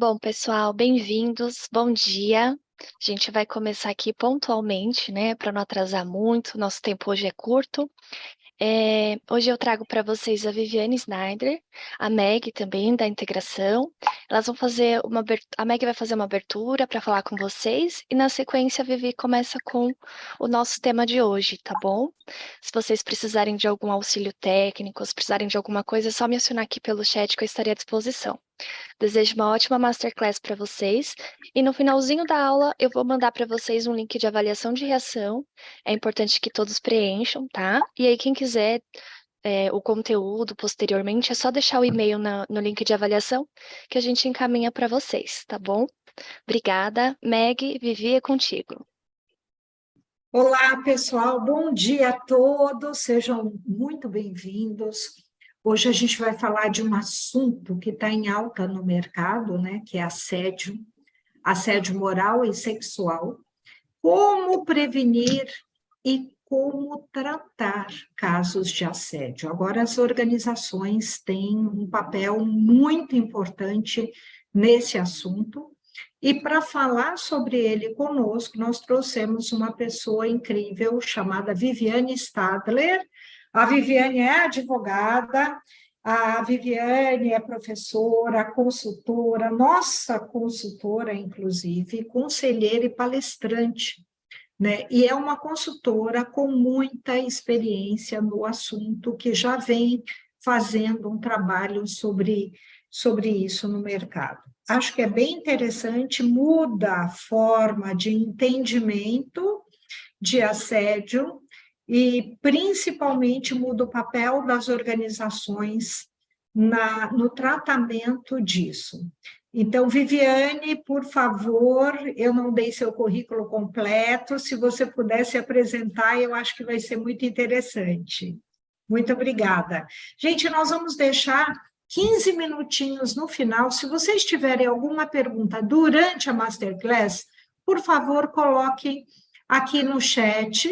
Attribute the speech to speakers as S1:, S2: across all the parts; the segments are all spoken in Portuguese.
S1: Bom, pessoal, bem-vindos, bom dia. A gente vai começar aqui pontualmente, né, para não atrasar muito, nosso tempo hoje é curto. Hoje eu trago para vocês a Viviane Snyder, a Meg também, da integração. Elas vão fazer a Meg vai fazer uma abertura para falar com vocês, e na sequência a Vivi começa com o nosso tema de hoje, tá bom? Se vocês precisarem de algum auxílio técnico, se precisarem de alguma coisa, é só me acionar aqui pelo chat que eu estarei à disposição. Desejo uma ótima masterclass para vocês. E no finalzinho da aula, eu vou mandar para vocês um link de avaliação de reação. É importante que todos preencham, tá? E aí, quem quiser o conteúdo posteriormente, é só deixar o e-mail no link de avaliação que a gente encaminha para vocês, tá bom? Obrigada. Meg, Vivi, é contigo.
S2: Olá, pessoal, bom dia a todos, sejam muito bem-vindos. Hoje a gente vai falar de um assunto que está em alta no mercado, né, que é assédio moral e sexual. Como prevenir e como tratar casos de assédio. Agora, as organizações têm um papel muito importante nesse assunto. E para falar sobre ele conosco, nós trouxemos uma pessoa incrível chamada Viviane Stadler. A Viviane é advogada, a Viviane é professora, consultora, nossa consultora, inclusive, conselheira e palestrante, né? E é uma consultora com muita experiência no assunto, que já vem fazendo um trabalho sobre isso no mercado. Acho que é bem interessante, muda a forma de entendimento de assédio e, principalmente, muda o papel das organizações no tratamento disso. Então, Viviane, por favor, eu não dei seu currículo completo, se você pudesse apresentar, eu acho que vai ser muito interessante. Muito obrigada. Gente, nós vamos deixar 15 minutinhos no final. Se vocês tiverem alguma pergunta durante a Masterclass, por favor, coloquem aqui no chat.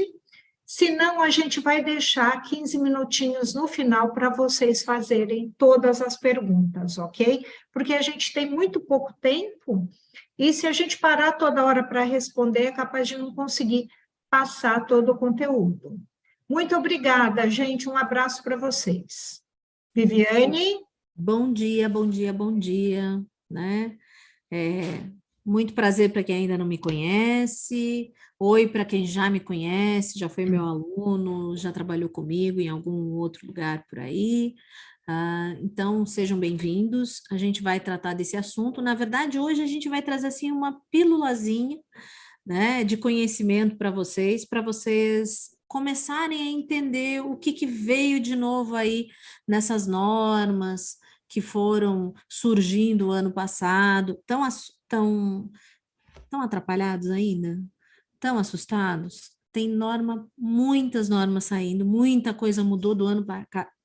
S2: Senão, a gente vai deixar 15 minutinhos no final para vocês fazerem todas as perguntas, ok? Porque a gente tem muito pouco tempo e se a gente parar toda hora para responder, é capaz de não conseguir passar todo o conteúdo. Muito obrigada, gente. Um abraço para vocês. Viviane?
S3: Bom dia, bom dia, bom dia, né? Muito prazer para quem ainda não me conhece. Oi para quem já me conhece, já foi meu aluno, já trabalhou comigo em algum outro lugar por aí. Então, sejam bem-vindos. A gente vai tratar desse assunto. Na verdade, hoje a gente vai trazer assim uma pílulazinha, né, de conhecimento para vocês começarem a entender o que veio de novo aí nessas normas que foram surgindo ano passado, tão atrapalhados ainda? Tão assustados? Tem muitas normas saindo, muita coisa mudou do ano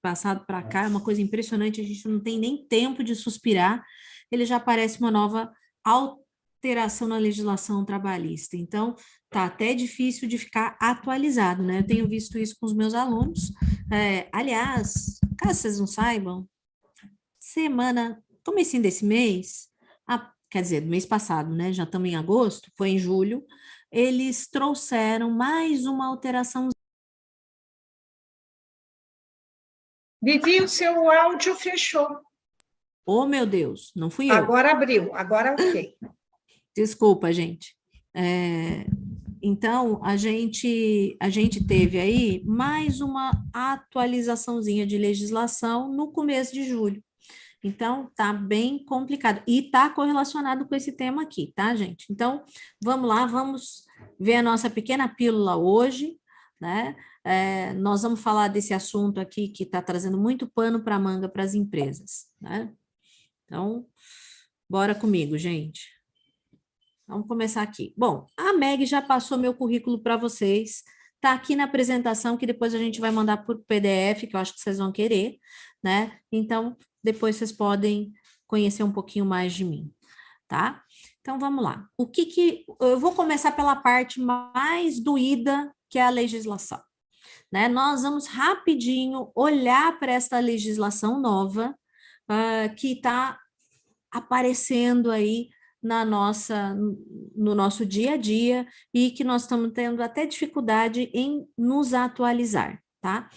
S3: passado para cá, é uma coisa impressionante, a gente não tem nem tempo de suspirar, ele já aparece uma nova alteração na legislação trabalhista. Então, tá até difícil de ficar atualizado, né? Eu tenho visto isso com os meus alunos. Aliás, caso vocês não saibam, comecinho desse mês, quer dizer, do mês passado, né? Já estamos em agosto, foi em julho, eles trouxeram mais uma alteração.
S2: Vivi, o seu áudio fechou.
S3: Oh, meu Deus, não fui eu.
S2: Agora abriu, agora ok.
S3: Desculpa, gente. Então, a gente teve aí mais uma atualizaçãozinha de legislação no começo de julho. Então, tá bem complicado. E tá correlacionado com esse tema aqui, tá, gente? Então, vamos lá, vamos ver a nossa pequena pílula hoje, né? Nós vamos falar desse assunto aqui que está trazendo muito pano para manga para as empresas, né? Então, bora comigo, gente. Vamos começar aqui. Bom, a Meg já passou meu currículo para vocês. Tá aqui na apresentação, que depois a gente vai mandar por PDF, que eu acho que vocês vão querer, né? Então, depois vocês podem conhecer um pouquinho mais de mim, tá? Então, vamos lá. Eu vou começar pela parte mais doída, que é a legislação, né? Nós vamos rapidinho olhar para essa legislação nova, que está aparecendo aí no nosso dia a dia e que nós estamos tendo até dificuldade em nos atualizar, tá?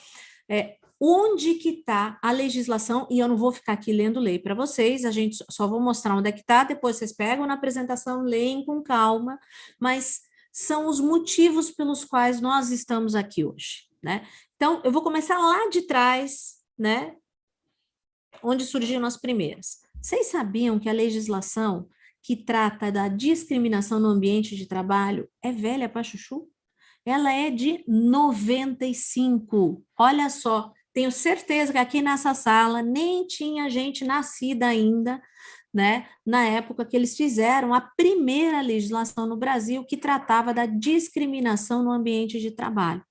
S3: Onde que está a legislação, e eu não vou ficar aqui lendo lei para vocês, a gente só vou mostrar onde é que está, depois vocês pegam na apresentação, leem com calma, mas são os motivos pelos quais nós estamos aqui hoje, né? Então, eu vou começar lá de trás, né? Onde surgiram as primeiras. Vocês sabiam que a legislação que trata da discriminação no ambiente de trabalho é velha para chuchu? Ela é de 95. Olha só, tenho certeza que aqui nessa sala nem tinha gente nascida ainda, né? Na época que eles fizeram a primeira legislação no Brasil que tratava da discriminação no ambiente de trabalho.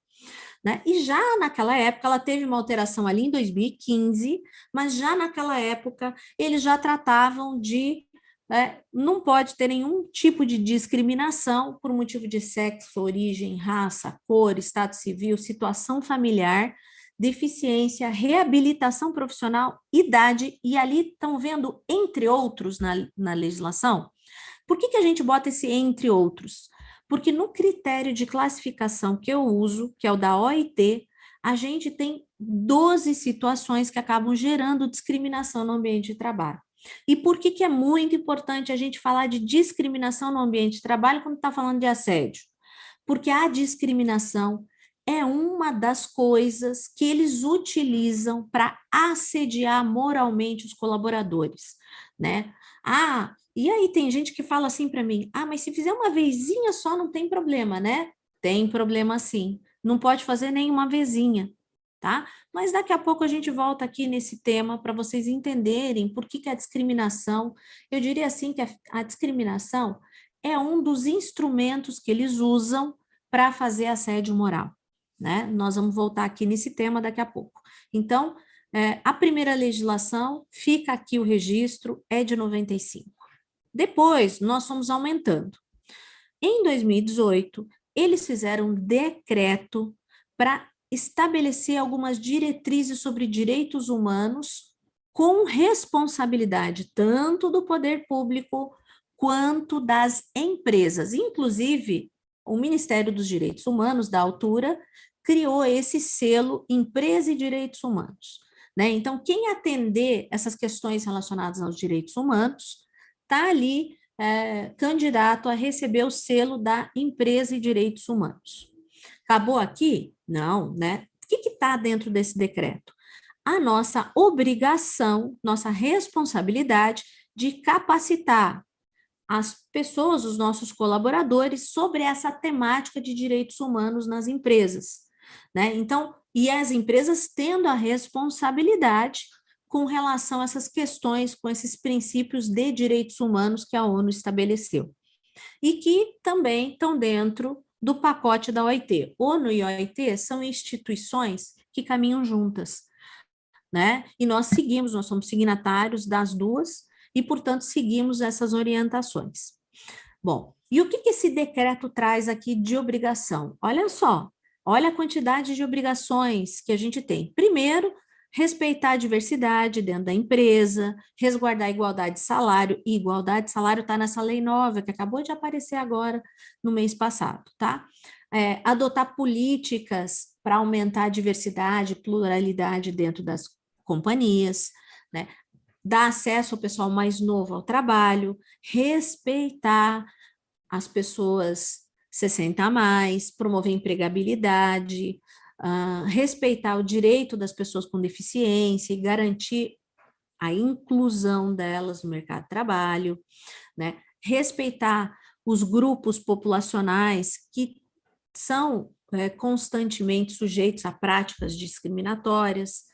S3: Né? E já naquela época, ela teve uma alteração ali em 2015, mas já naquela época eles já tratavam de não pode ter nenhum tipo de discriminação por motivo de sexo, origem, raça, cor, estado civil, situação familiar, deficiência, reabilitação profissional, idade, e ali estão vendo entre outros na legislação. Por que a gente bota esse entre outros? Porque no critério de classificação que eu uso, que é o da OIT, a gente tem 12 situações que acabam gerando discriminação no ambiente de trabalho. E por que é muito importante a gente falar de discriminação no ambiente de trabalho quando está falando de assédio? Porque a discriminação é uma das coisas que eles utilizam para assediar moralmente os colaboradores, né? E aí tem gente que fala assim para mim, mas se fizer uma vezinha só não tem problema, né? Tem problema sim, não pode fazer nenhuma vezinha, tá? Mas daqui a pouco a gente volta aqui nesse tema para vocês entenderem por que a discriminação, eu diria assim que a discriminação é um dos instrumentos que eles usam para fazer assédio moral, né? Nós vamos voltar aqui nesse tema daqui a pouco. Então, a primeira legislação, fica aqui o registro, é de 95. Depois, nós fomos aumentando. Em 2018, eles fizeram um decreto para estabelecer algumas diretrizes sobre direitos humanos com responsabilidade tanto do poder público quanto das empresas. Inclusive, o Ministério dos Direitos Humanos, da altura, criou esse selo Empresa e Direitos Humanos, né? Então, quem atender essas questões relacionadas aos direitos humanos está ali candidato a receber o selo da Empresa e Direitos Humanos. Acabou aqui? Não, né? O que está dentro desse decreto? A nossa obrigação, nossa responsabilidade de capacitar as pessoas, os nossos colaboradores, sobre essa temática de direitos humanos nas empresas, né? Então, e as empresas tendo a responsabilidade com relação a essas questões, com esses princípios de direitos humanos que a ONU estabeleceu. E que também estão dentro do pacote da OIT. ONU e OIT são instituições que caminham juntas, né? E nós somos signatários das duas, e, portanto, seguimos essas orientações. Bom, e o que esse decreto traz aqui de obrigação? Olha só, olha a quantidade de obrigações que a gente tem. Primeiro, respeitar a diversidade dentro da empresa, resguardar a igualdade de salário, e igualdade de salário está nessa lei nova, que acabou de aparecer agora no mês passado, tá? Adotar políticas para aumentar a diversidade, pluralidade dentro das companhias, né? Dar acesso ao pessoal mais novo ao trabalho, respeitar as pessoas 60 a mais, promover empregabilidade, respeitar o direito das pessoas com deficiência e garantir a inclusão delas no mercado de trabalho, né? Respeitar os grupos populacionais que são constantemente sujeitos a práticas discriminatórias,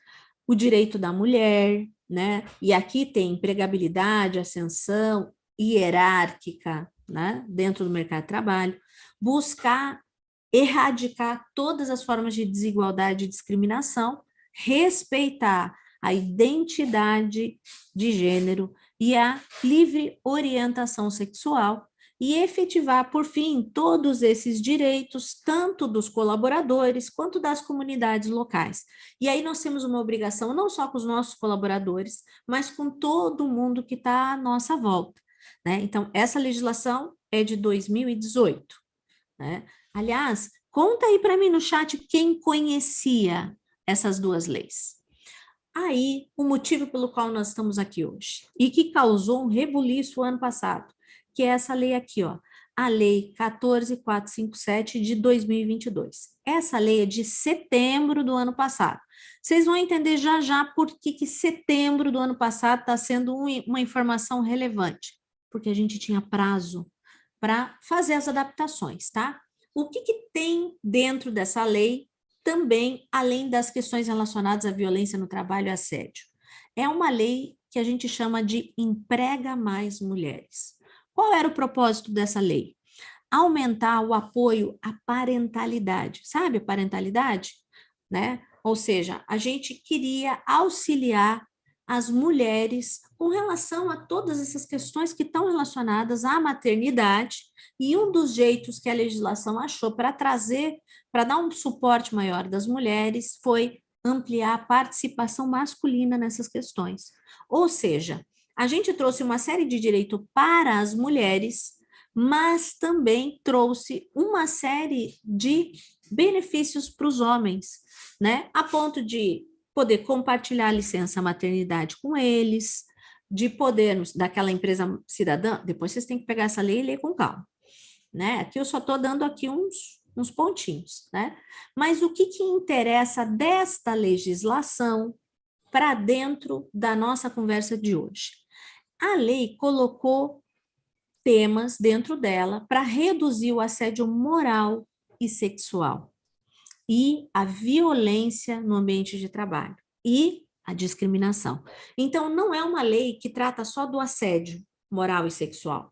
S3: o direito da mulher, né? E aqui tem empregabilidade, ascensão hierárquica, né? Dentro do mercado de trabalho, buscar erradicar todas as formas de desigualdade e discriminação, respeitar a identidade de gênero e a livre orientação sexual e efetivar, por fim, todos esses direitos, tanto dos colaboradores quanto das comunidades locais. E aí nós temos uma obrigação não só com os nossos colaboradores, mas com todo mundo que está à nossa volta, né? Então, essa legislação é de 2018, né? Aliás, conta aí para mim no chat quem conhecia essas duas leis. Aí, o motivo pelo qual nós estamos aqui hoje, e que causou um rebuliço ano passado, que é essa lei aqui, ó, a Lei 14.457 de 2022. Essa lei é de setembro do ano passado. Vocês vão entender já já por que setembro do ano passado está sendo uma informação relevante, porque a gente tinha prazo para fazer as adaptações, tá? O que tem dentro dessa lei também, além das questões relacionadas à violência no trabalho e assédio? É uma lei que a gente chama de Emprega Mais Mulheres. Qual era o propósito dessa lei? Aumentar o apoio à parentalidade. Sabe a parentalidade? Né? Ou seja, a gente queria auxiliar as mulheres com relação a todas essas questões que estão relacionadas à maternidade, e um dos jeitos que a legislação achou para trazer, para dar um suporte maior das mulheres, foi ampliar a participação masculina nessas questões. Ou seja, a gente trouxe uma série de direitos para as mulheres, mas também trouxe uma série de benefícios para os homens, né? A ponto de poder compartilhar a licença maternidade com eles, de poder, daquela empresa cidadã, depois vocês têm que pegar essa lei e ler com calma, né? Aqui eu só estou dando aqui uns pontinhos, né? Mas o que interessa desta legislação para dentro da nossa conversa de hoje? A lei colocou temas dentro dela para reduzir o assédio moral e sexual e a violência no ambiente de trabalho e a discriminação. Então, não é uma lei que trata só do assédio moral e sexual,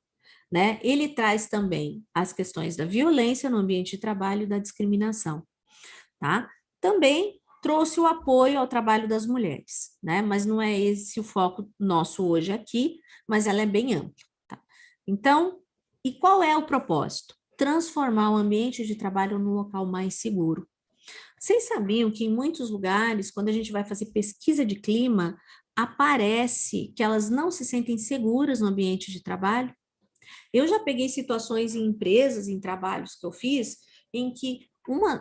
S3: né? Ele traz também as questões da violência no ambiente de trabalho e da discriminação, tá? Também trouxe o apoio ao trabalho das mulheres, né? Mas não é esse o foco nosso hoje aqui, mas ela é bem ampla, tá? Então, e qual é o propósito? Transformar o ambiente de trabalho num local mais seguro. Vocês sabiam que em muitos lugares, quando a gente vai fazer pesquisa de clima, aparece que elas não se sentem seguras no ambiente de trabalho? Eu já peguei situações em empresas, em trabalhos que eu fiz, em que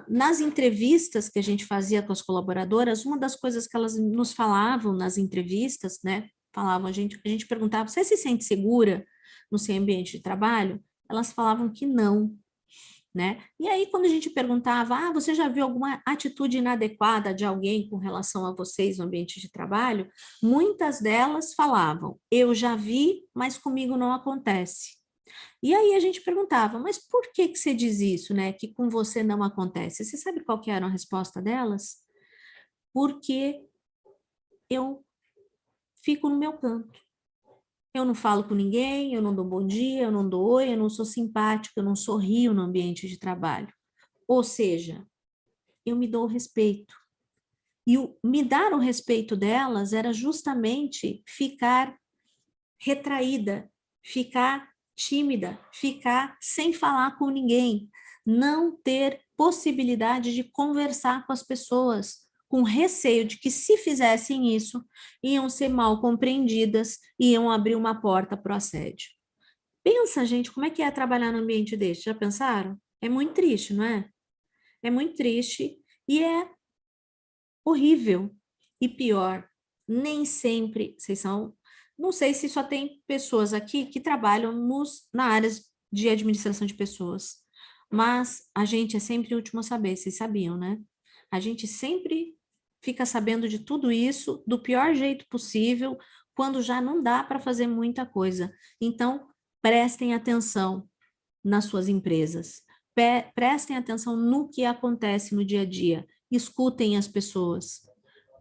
S3: nas entrevistas que a gente fazia com as colaboradoras, uma das coisas que elas nos falavam nas entrevistas, né? Falavam, a gente perguntava, você se sente segura no seu ambiente de trabalho? Elas falavam que não, né? E aí, quando a gente perguntava, você já viu alguma atitude inadequada de alguém com relação a vocês no ambiente de trabalho? Muitas delas falavam, eu já vi, mas comigo não acontece. E aí a gente perguntava, mas por que você diz isso, né? Que com você não acontece? Você sabe qual que era a resposta delas? Porque eu fico no meu canto. Eu não falo com ninguém, eu não dou bom dia, eu não dou oi, eu não sou simpática, eu não sorrio no ambiente de trabalho. Ou seja, eu me dou o respeito. E me dar o respeito delas era justamente ficar retraída, ficar tímida, ficar sem falar com ninguém, não ter possibilidade de conversar com as pessoas, com receio de que se fizessem isso, iam ser mal compreendidas, iam abrir uma porta para o assédio. Pensa, gente, como é que é trabalhar no ambiente deste? Já pensaram? É muito triste, não é? É muito triste e é horrível. E pior, nem sempre, vocês são, não sei se só tem pessoas aqui que trabalham na área de administração de pessoas, mas a gente é sempre o último a saber, vocês sabiam, né? A gente sempre fica sabendo de tudo isso do pior jeito possível, quando já não dá para fazer muita coisa. Então, prestem atenção nas suas empresas, prestem atenção no que acontece no dia a dia, escutem as pessoas,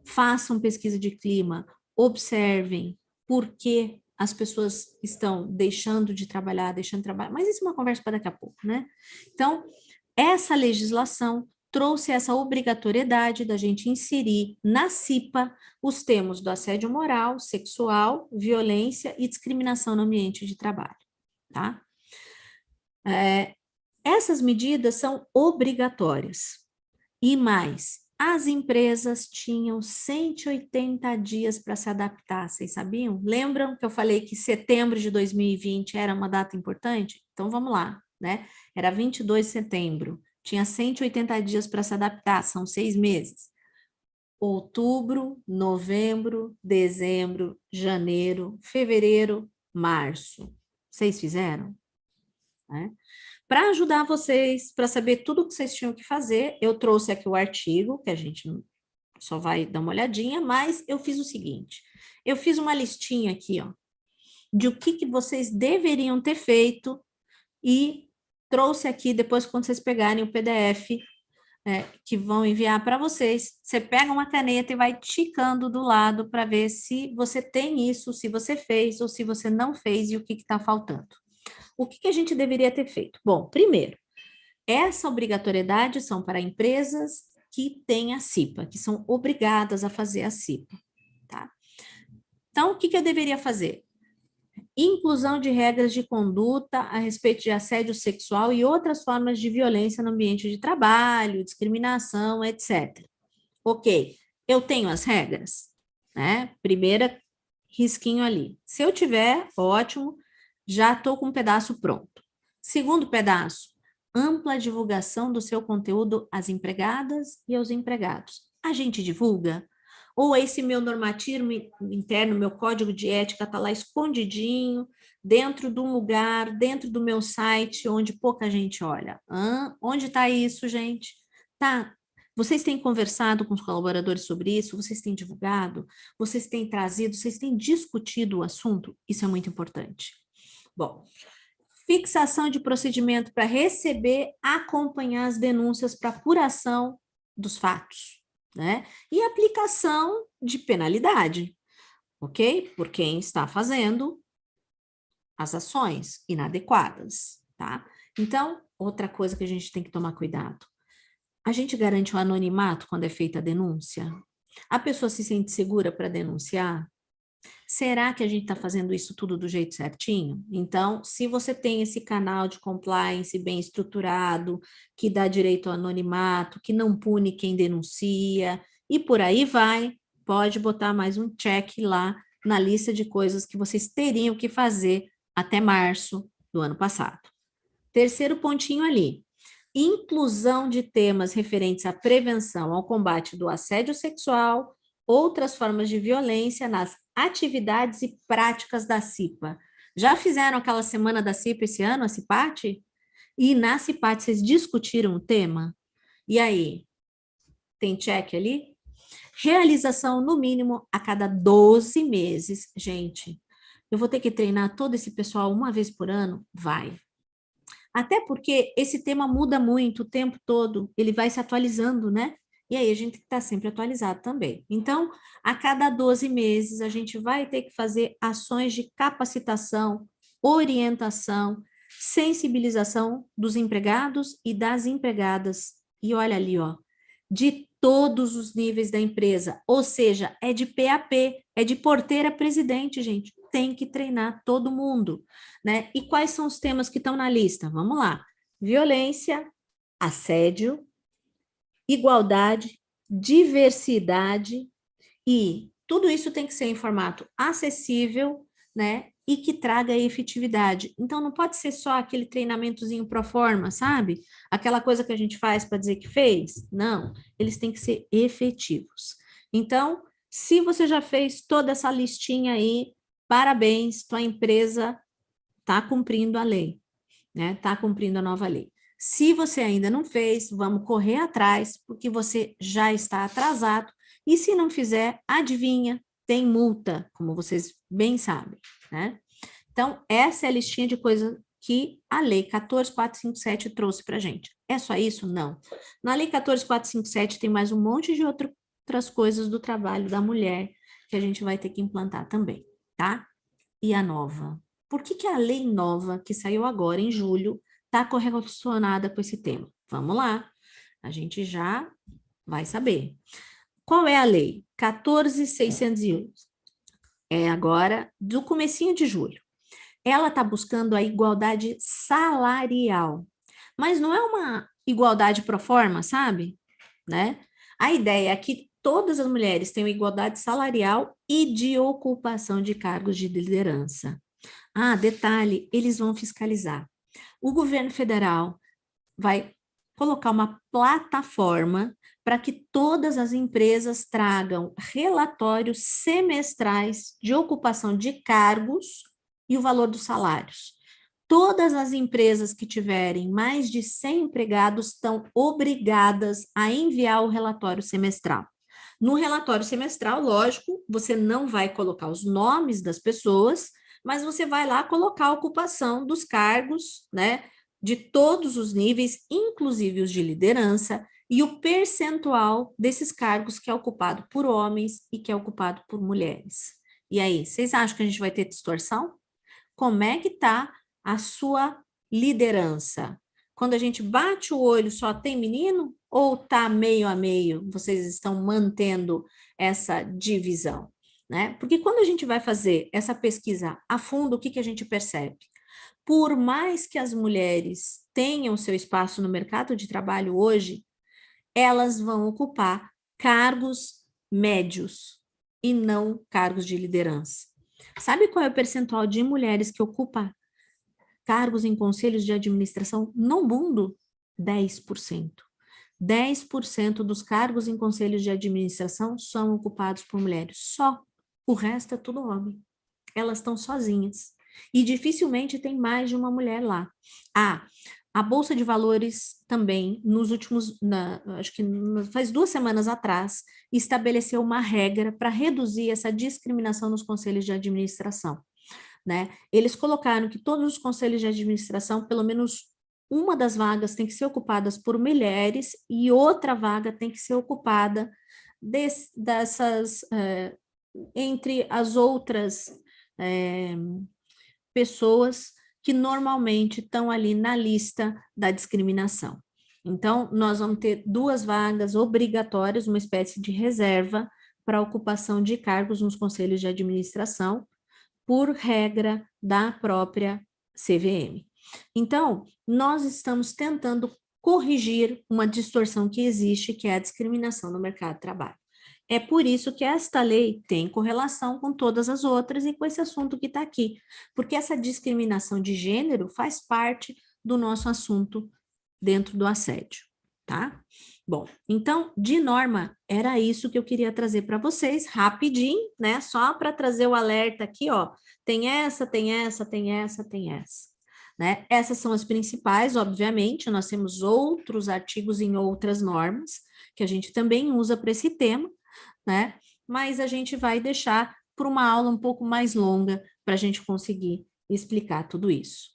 S3: façam pesquisa de clima, observem por que as pessoas estão deixando de trabalhar, mas isso é uma conversa para daqui a pouco, né? Então, essa legislação trouxe essa obrigatoriedade da gente inserir na CIPA os termos do assédio moral, sexual, violência e discriminação no ambiente de trabalho, tá? Essas medidas são obrigatórias. E mais, as empresas tinham 180 dias para se adaptar, vocês sabiam? Lembram que eu falei que setembro de 2020 era uma data importante? Então vamos lá, né? Era 22 de setembro, tinha 180 dias para se adaptar, são 6 meses. Outubro, novembro, dezembro, janeiro, fevereiro, março. Vocês fizeram? Né? Para ajudar vocês, para saber tudo o que vocês tinham que fazer, eu trouxe aqui o artigo, que a gente só vai dar uma olhadinha, mas eu fiz o seguinte, eu fiz uma listinha aqui, ó, de o que vocês deveriam ter feito e trouxe aqui, depois quando vocês pegarem o PDF, que vão enviar para vocês, você pega uma caneta e vai ticando do lado para ver se você tem isso, se você fez ou se você não fez e o que está faltando. O que a gente deveria ter feito? Bom, primeiro, essa obrigatoriedade são para empresas que têm a CIPA, que são obrigadas a fazer a CIPA, tá? Então, o que eu deveria fazer? Inclusão de regras de conduta a respeito de assédio sexual e outras formas de violência no ambiente de trabalho, discriminação, etc. Ok, eu tenho as regras, né? Primeira risquinho ali. Se eu tiver, ótimo, já estou com um pedaço pronto. Segundo pedaço, ampla divulgação do seu conteúdo às empregadas e aos empregados. A gente divulga? Ou esse meu normativo interno, meu código de ética está lá escondidinho, dentro de um lugar, dentro do meu site, onde pouca gente olha? Onde está isso, gente? Tá. Vocês têm conversado com os colaboradores sobre isso? Vocês têm divulgado? Vocês têm trazido? Vocês têm discutido o assunto? Isso é muito importante. Bom, fixação de procedimento para receber, acompanhar as denúncias para apuração dos fatos, né? E aplicação de penalidade, ok? Por quem está fazendo as ações inadequadas, tá? Então, outra coisa que a gente tem que tomar cuidado. A gente garante o anonimato quando é feita a denúncia? A pessoa se sente segura para denunciar? Será que a gente está fazendo isso tudo do jeito certinho? Então, se você tem esse canal de compliance bem estruturado, que dá direito ao anonimato, que não pune quem denuncia, e por aí vai, pode botar mais um check lá na lista de coisas que vocês teriam que fazer até março do ano passado. Terceiro pontinho ali, inclusão de temas referentes à prevenção ao combate do assédio sexual, outras formas de violência nas atividades e práticas da CIPA. Já fizeram aquela semana da CIPA esse ano, a CIPAT? E na CIPAT vocês discutiram o tema? E aí? Tem check ali? Realização, no mínimo, a cada 12 meses. Gente, eu vou ter que treinar todo esse pessoal uma vez por ano? Vai. Até porque esse tema muda muito o tempo todo, ele vai se atualizando, né? E aí a gente tem que estar sempre atualizado também. Então, a cada 12 meses, a gente vai ter que fazer ações de capacitação, orientação, sensibilização dos empregados e das empregadas. E olha ali, ó, de todos os níveis da empresa, ou seja, é de PAP, é de porteira a presidente, gente, tem que treinar todo mundo, né? E quais são os temas que estão na lista? Vamos lá: violência, assédio, igualdade, diversidade, e tudo isso tem que ser em formato acessível, né? E que traga efetividade. Então, não pode ser só aquele treinamentozinho pro forma, sabe? Aquela coisa que a gente faz para dizer que fez. Não, eles têm que ser efetivos. Então, se você já fez toda essa listinha aí, parabéns, tua empresa está cumprindo a lei, né? Está cumprindo a nova lei. Se você ainda não fez, vamos correr atrás, porque você já está atrasado. E se não fizer, adivinha, tem multa, como vocês bem sabem, né? Então, essa é a listinha de coisas que a Lei 14.457 trouxe para a gente. É só isso? Não. Na Lei 14.457 tem mais um monte de outras coisas do trabalho da mulher que a gente vai ter que implantar também, tá? E a nova? Por que a lei nova, que saiu agora em julho, está correlacionada com esse tema? Vamos lá, a gente já vai saber. Qual é a lei? 14.601. É agora do comecinho de julho. ela está buscando a igualdade salarial. Mas não é uma igualdade pro forma, sabe? Né? A ideia é que todas as mulheres tenham igualdade salarial e de ocupação de cargos de liderança. Ah, detalhe, eles vão fiscalizar. O governo federal vai colocar uma plataforma para que todas as empresas tragam relatórios semestrais de ocupação de cargos e o valor dos salários. Todas as empresas que tiverem mais de 100 empregados estão obrigadas a enviar o relatório semestral. No relatório semestral, lógico, você não vai colocar os nomes das pessoas, mas você vai lá colocar a ocupação dos cargos, né, de todos os níveis, inclusive os de liderança, e o percentual desses cargos que é ocupado por homens e que é ocupado por mulheres. E aí, vocês acham que a gente vai ter distorção? Como é que está a sua liderança? Quando a gente bate o olho, só tem menino? Ou está meio a meio? Vocês estão mantendo essa divisão, né? Porque quando a gente vai fazer essa pesquisa a fundo, o que que a gente percebe? Por mais que as mulheres tenham seu espaço no mercado de trabalho hoje, elas vão ocupar cargos médios e não cargos de liderança. Sabe qual é o percentual de mulheres que ocupa cargos em conselhos de administração no mundo? 10%. 10% dos cargos em conselhos de administração são ocupados por mulheres. Só. O resto é tudo homem. Elas estão sozinhas. E dificilmente tem mais de uma mulher lá. A Bolsa de Valores também, nos últimos, acho que faz 2 semanas atrás, estabeleceu uma regra para reduzir essa discriminação nos conselhos de administração, né? Eles colocaram que todos os conselhos de administração, pelo menos uma das vagas tem que ser ocupadas por mulheres e outra vaga tem que ser ocupada entre as outras pessoas que normalmente estão ali na lista da discriminação. Então, nós vamos ter 2 vagas obrigatórias, uma espécie de reserva para a ocupação de cargos nos conselhos de administração, por regra da própria CVM. Então, nós estamos tentando corrigir uma distorção que existe, que é a discriminação no mercado de trabalho. É por isso que esta lei tem correlação com todas as outras e com esse assunto que está aqui, porque essa discriminação de gênero faz parte do nosso assunto dentro do assédio, tá? Bom, então, de norma, era isso que eu queria trazer para vocês, rapidinho, né? Só para trazer o alerta aqui, ó. Tem essa, tem essa, tem essa, tem essa. Né? Essas são as principais, obviamente, nós temos outros artigos em outras normas, que a gente também usa para esse tema, né? Mas a gente vai deixar para uma aula um pouco mais longa para a gente conseguir explicar tudo isso.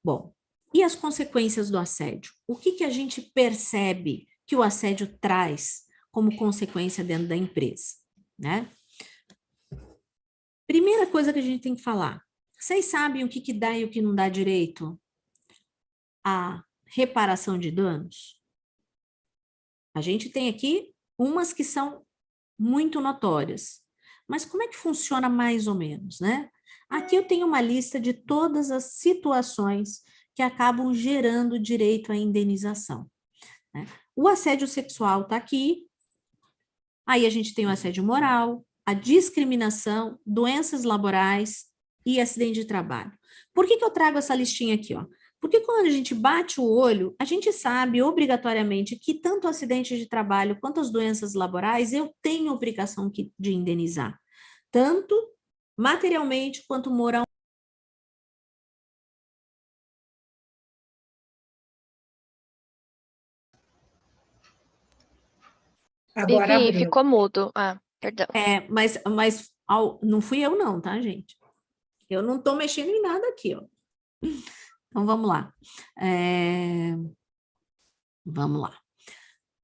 S3: Bom, e as consequências do assédio? O que que a gente percebe que o assédio traz como consequência dentro da empresa, né? Primeira coisa que a gente tem que falar, vocês sabem o que que dá e o que não dá direito à reparação de danos? A gente tem aqui umas que são muito notórias. Mas como é que funciona mais ou menos, né? Aqui eu tenho uma lista de todas as situações que acabam gerando direito à indenização, né? O assédio sexual está aqui, aí a gente tem o assédio moral, a discriminação, doenças laborais e acidente de trabalho. Por que que eu trago essa listinha aqui, ó? Porque quando a gente bate o olho, a gente sabe obrigatoriamente que tanto o acidente de trabalho quanto as doenças laborais eu tenho obrigação de indenizar, tanto materialmente quanto moralmente.
S2: Agora
S1: Vivi,
S2: abriu.
S1: ficou mudo. Ah, perdão.
S3: Mas não fui eu não, tá, gente? Eu não estou mexendo em nada aqui, ó. Então, vamos lá. Vamos lá.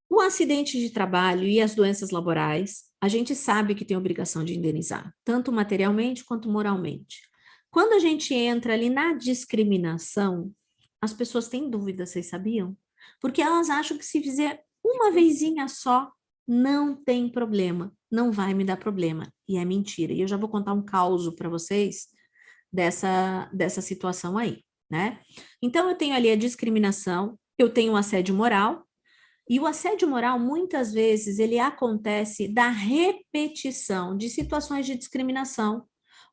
S3: O acidente de trabalho e as doenças laborais, a gente sabe que tem obrigação de indenizar, tanto materialmente quanto moralmente. Quando a gente entra ali na discriminação, as pessoas têm dúvida, vocês sabiam? Porque elas acham que se fizer uma vezinha só, não tem problema, não vai me dar problema. E é mentira. E eu já vou contar um caso para vocês dessa situação aí, né? Então, eu tenho ali a discriminação, eu tenho o assédio moral, e o assédio moral, muitas vezes, ele acontece da repetição de situações de discriminação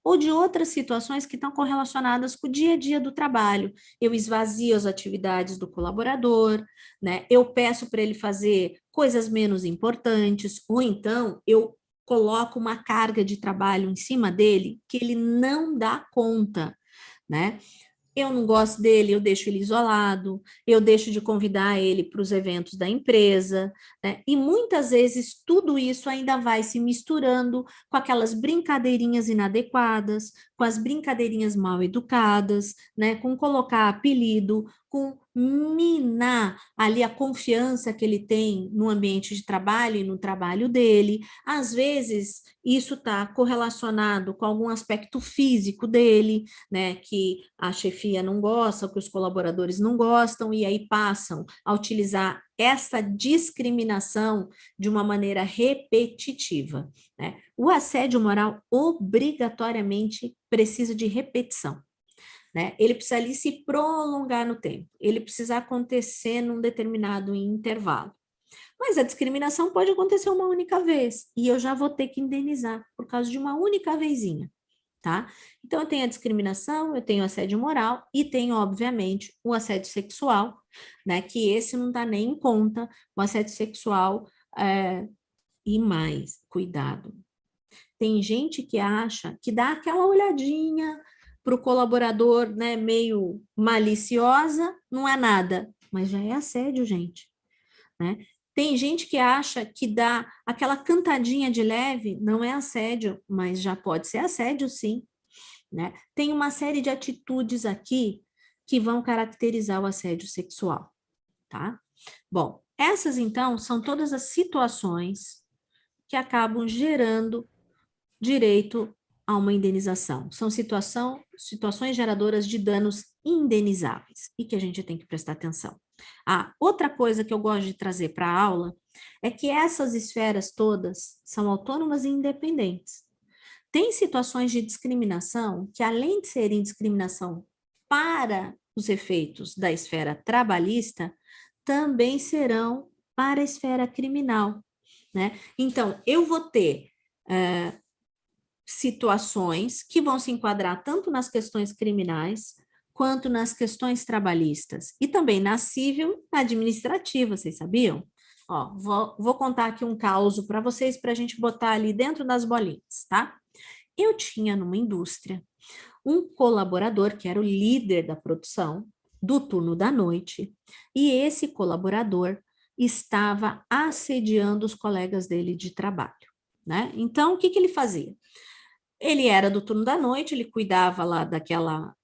S3: ou de outras situações que estão correlacionadas com o dia a dia do trabalho. Eu esvazio as atividades do colaborador, né? Eu peço para ele fazer coisas menos importantes, ou então eu coloco uma carga de trabalho em cima dele que ele não dá conta, né? Eu não gosto dele, eu deixo ele isolado, eu deixo de convidar ele para os eventos da empresa, né? E muitas vezes tudo isso ainda vai se misturando com aquelas brincadeirinhas inadequadas, com as brincadeirinhas mal educadas, né? Com colocar apelido, com minar ali a confiança que ele tem no ambiente de trabalho e no trabalho dele. Às vezes, isso está correlacionado com algum aspecto físico dele, né, que a chefia não gosta, que os colaboradores não gostam, e aí passam a utilizar essa discriminação de uma maneira repetitiva, né? O assédio moral obrigatoriamente precisa de repetição, né? Ele precisa ali se prolongar no tempo, ele precisa acontecer num determinado intervalo. Mas a discriminação pode acontecer uma única vez, e eu já vou ter que indenizar por causa de uma única vezinha, tá? Então, eu tenho a discriminação, eu tenho o assédio moral e tenho, obviamente, o assédio sexual, né? Que esse não dá nem em conta, o assédio sexual e mais, cuidado. Tem gente que acha que dá aquela olhadinha para o colaborador, né, meio maliciosa, não é nada, mas já é assédio, gente, né? Tem gente que acha que dá aquela cantadinha de leve, não é assédio, mas já pode ser assédio, sim, né? Tem uma série de atitudes aqui que vão caracterizar o assédio sexual, tá? Bom, essas então são todas as situações que acabam gerando direito a uma indenização. São situações geradoras de danos indenizáveis e que a gente tem que prestar atenção. Outra coisa que eu gosto de trazer para a aula é que essas esferas todas são autônomas e independentes. Tem situações de discriminação que, além de serem discriminação para os efeitos da esfera trabalhista, também serão para a esfera criminal, né? Então, eu vou ter situações que vão se enquadrar tanto nas questões criminais quanto nas questões trabalhistas e também na civil e administrativa, vocês sabiam? Ó, vou contar aqui um caso para vocês para a gente botar ali dentro das bolinhas, tá? Eu tinha numa indústria um colaborador que era o líder da produção do turno da noite e esse colaborador estava assediando os colegas dele de trabalho, né? Então, o que ele fazia? Ele era do turno da noite, ele cuidava lá daquela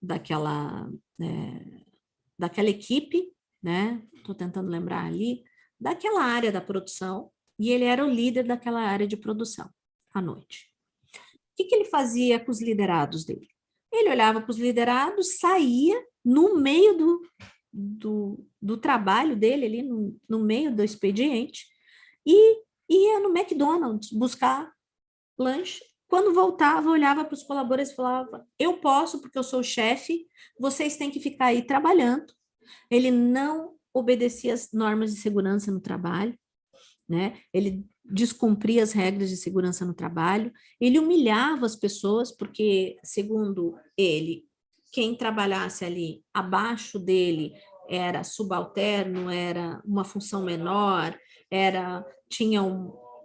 S3: equipe, né? Estou tentando lembrar ali, daquela área da produção, e ele era o líder daquela área de produção à noite. O que ele fazia com os liderados dele? Ele olhava para os liderados, saía no meio do trabalho dele, ali no meio do expediente, e ia no McDonald's buscar lanche. Quando voltava, olhava para os colaboradores e falava: eu posso porque eu sou o chefe, vocês têm que ficar aí trabalhando. Ele não obedecia as normas de segurança no trabalho, né? Ele descumpria as regras de segurança no trabalho, ele humilhava as pessoas, porque, segundo ele, quem trabalhasse ali abaixo dele era subalterno, era uma função menor, tinha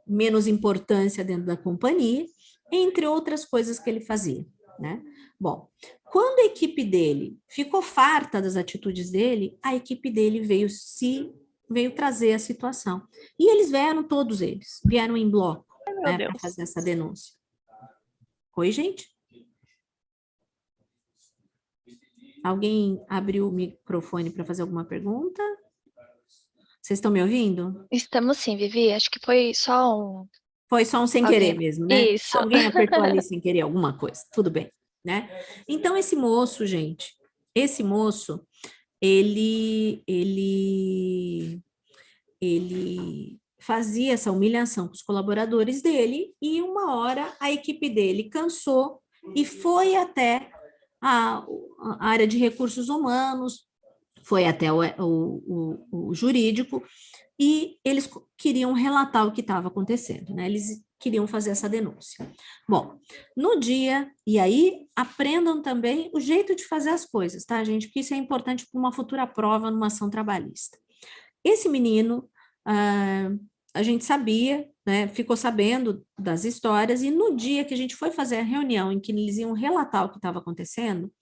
S3: menos importância dentro da companhia, entre outras coisas que ele fazia, né? Bom, quando a equipe dele ficou farta das atitudes dele, a equipe dele veio trazer a situação. E eles todos eles, vieram em bloco,
S1: Meu
S3: né, para
S1: Deus.
S3: fazer essa denúncia. Oi, gente? Alguém abriu o microfone para fazer alguma pergunta? Vocês estão me ouvindo?
S1: Estamos sim, Vivi. Acho que foi só um...
S3: Foi só um sem
S1: Alguém...
S3: querer mesmo, né?
S1: Isso.
S3: Alguém apertou ali sem querer alguma coisa. Tudo bem, né? Então, esse moço, gente, ele fazia essa humilhação com os colaboradores dele e uma hora a equipe dele cansou e foi até a área de recursos humanos, foi até o jurídico, e eles queriam relatar o que estava acontecendo, né? Eles queriam fazer essa denúncia. Bom, no dia, e aí aprendam também o jeito de fazer as coisas, tá, gente? Porque isso é importante para uma futura prova numa ação trabalhista. Esse menino, a gente sabia, né, ficou sabendo das histórias, e no dia que a gente foi fazer a reunião em que eles iam relatar o que estava acontecendo,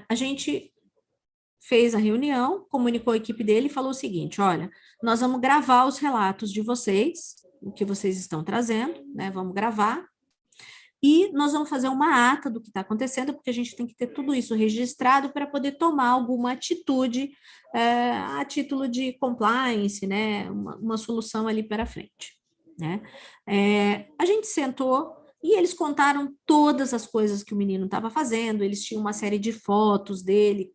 S3: a gente fez a reunião, comunicou a equipe dele e falou o seguinte: olha, nós vamos gravar os relatos de vocês, o que vocês estão trazendo, né? Vamos gravar, e nós vamos fazer uma ata do que está acontecendo, porque a gente tem que ter tudo isso registrado para poder tomar alguma atitude a título de compliance, né? Uma solução ali para frente, né? A gente sentou e eles contaram todas as coisas que o menino estava fazendo. Eles tinham uma série de fotos dele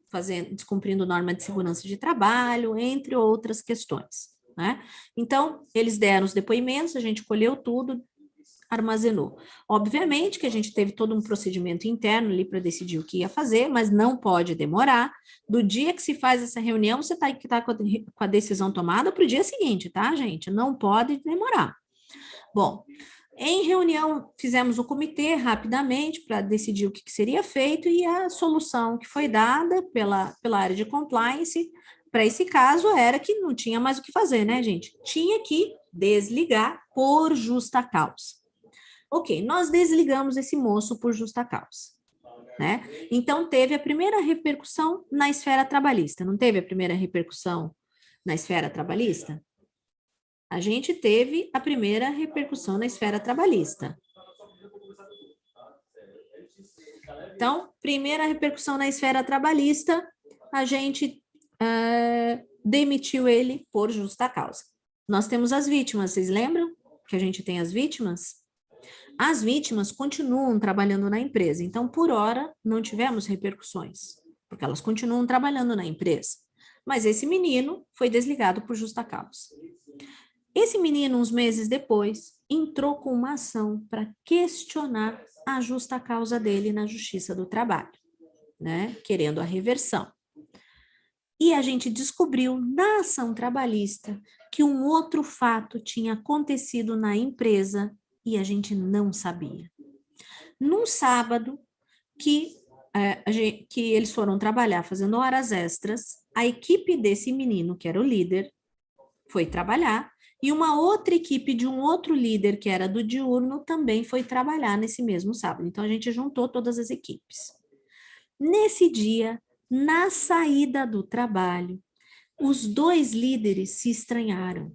S3: descumprindo norma de segurança de trabalho, entre outras questões, né? Então, eles deram os depoimentos, a gente colheu tudo, armazenou. Obviamente que a gente teve todo um procedimento interno ali para decidir o que ia fazer, mas não pode demorar. Do dia que se faz essa reunião, você tá com a decisão tomada para o dia seguinte, tá, gente? Não pode demorar. Bom, em reunião, fizemos o comitê rapidamente para decidir o que seria feito, e a solução que foi dada pela área de compliance para esse caso era que não tinha mais o que fazer, né, gente? Tinha que desligar por justa causa. Ok, nós desligamos esse moço por justa causa, né? Então, teve a primeira repercussão na esfera trabalhista. Não teve a primeira repercussão na esfera trabalhista? A gente teve a primeira repercussão na esfera trabalhista. Então, primeira repercussão na esfera trabalhista, a gente demitiu ele por justa causa. Nós temos as vítimas, vocês lembram que a gente tem as vítimas? As vítimas continuam trabalhando na empresa, então, por hora, não tivemos repercussões, porque elas continuam trabalhando na empresa. Mas esse menino foi desligado por justa causa. Esse menino, uns meses depois, entrou com uma ação para questionar a justa causa dele na Justiça do Trabalho, né? Querendo a reversão. E a gente descobriu na ação trabalhista que um outro fato tinha acontecido na empresa e a gente não sabia. Num sábado que eles foram trabalhar fazendo horas extras, a equipe desse menino, que era o líder, foi trabalhar, e uma outra equipe de um outro líder, que era do diurno, também foi trabalhar nesse mesmo sábado. Então, a gente juntou todas as equipes. Nesse dia, na saída do trabalho, os dois líderes se estranharam.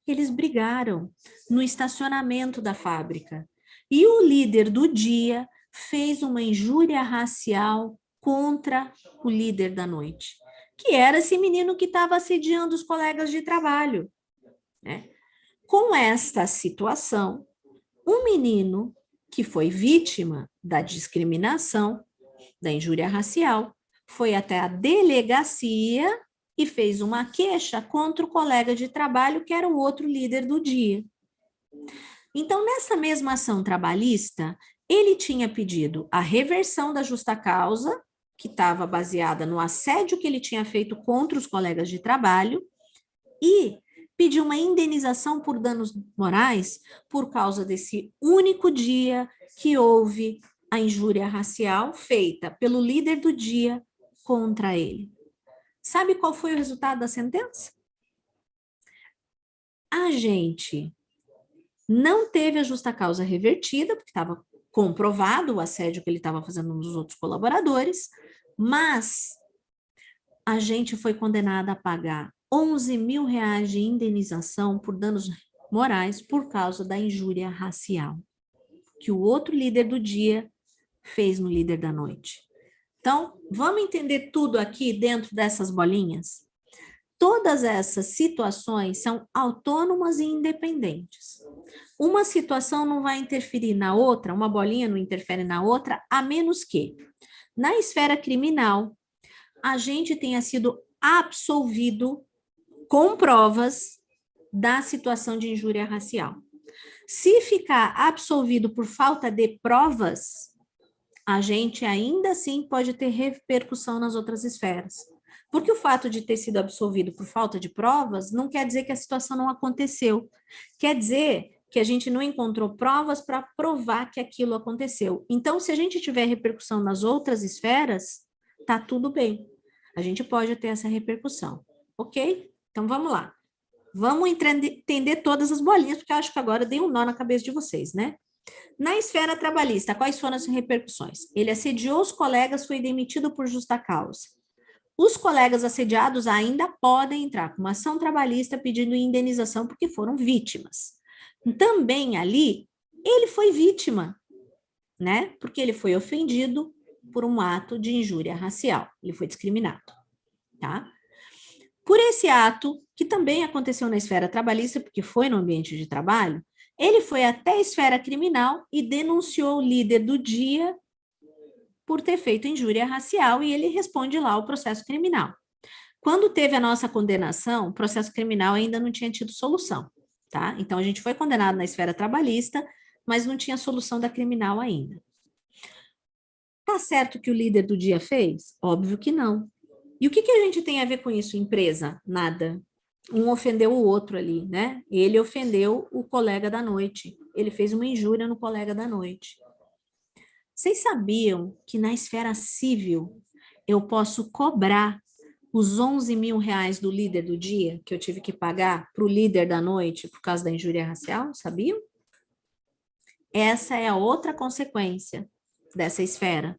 S3: Eles brigaram no estacionamento da fábrica. E o líder do dia fez uma injúria racial contra o líder da noite, que era esse menino que estava assediando os colegas de trabalho, né? Com esta situação, um menino que foi vítima da discriminação, da injúria racial, foi até a delegacia e fez uma queixa contra o colega de trabalho, que era o outro líder do dia. Então, nessa mesma ação trabalhista, ele tinha pedido a reversão da justa causa, que estava baseada no assédio que ele tinha feito contra os colegas de trabalho, e pediu uma indenização por danos morais por causa desse único dia que houve a injúria racial feita pelo líder do dia contra ele. Sabe qual foi o resultado da sentença? A gente não teve a justa causa revertida, porque estava comprovado o assédio que ele estava fazendo nos outros colaboradores, mas a gente foi condenada a pagar 11 mil reais de indenização por danos morais por causa da injúria racial que o outro líder do dia fez no líder da noite. Então, vamos entender tudo aqui dentro dessas bolinhas? Todas essas situações são autônomas e independentes. Uma situação não vai interferir na outra, uma bolinha não interfere na outra, a menos que, na esfera criminal, a gente tenha sido absolvido com provas da situação de injúria racial. Se ficar absolvido por falta de provas, a gente ainda assim pode ter repercussão nas outras esferas. Porque o fato de ter sido absolvido por falta de provas não quer dizer que a situação não aconteceu. Quer dizer que a gente não encontrou provas para provar que aquilo aconteceu. Então, se a gente tiver repercussão nas outras esferas, tá tudo bem. A gente pode ter essa repercussão, ok? Então, vamos lá. Vamos entender todas as bolinhas, porque eu acho que agora eu dei um nó na cabeça de vocês, né? Na esfera trabalhista, quais foram as repercussões? Ele assediou os colegas, foi demitido por justa causa. Os colegas assediados ainda podem entrar com uma ação trabalhista pedindo indenização porque foram vítimas. Também ali, ele foi vítima, né? Porque ele foi ofendido por um ato de injúria racial. Ele foi discriminado, tá? Por esse ato, que também aconteceu na esfera trabalhista, porque foi no ambiente de trabalho, ele foi até a esfera criminal e denunciou o líder do dia por ter feito injúria racial e ele responde lá o processo criminal. Quando teve a nossa condenação, o processo criminal ainda não tinha tido solução, tá? Então, a gente foi condenado na esfera trabalhista, mas não tinha solução da criminal ainda. Tá certo que o líder do dia fez? Óbvio que não. E o que a gente tem a ver com isso, empresa? Nada. Um ofendeu o outro ali, né? Ele ofendeu o colega da noite. Ele fez uma injúria no colega da noite. Vocês sabiam que na esfera civil eu posso cobrar os 11 mil reais do líder do dia que eu tive que pagar para o líder da noite por causa da injúria racial? Sabiam? Essa é a outra consequência dessa esfera,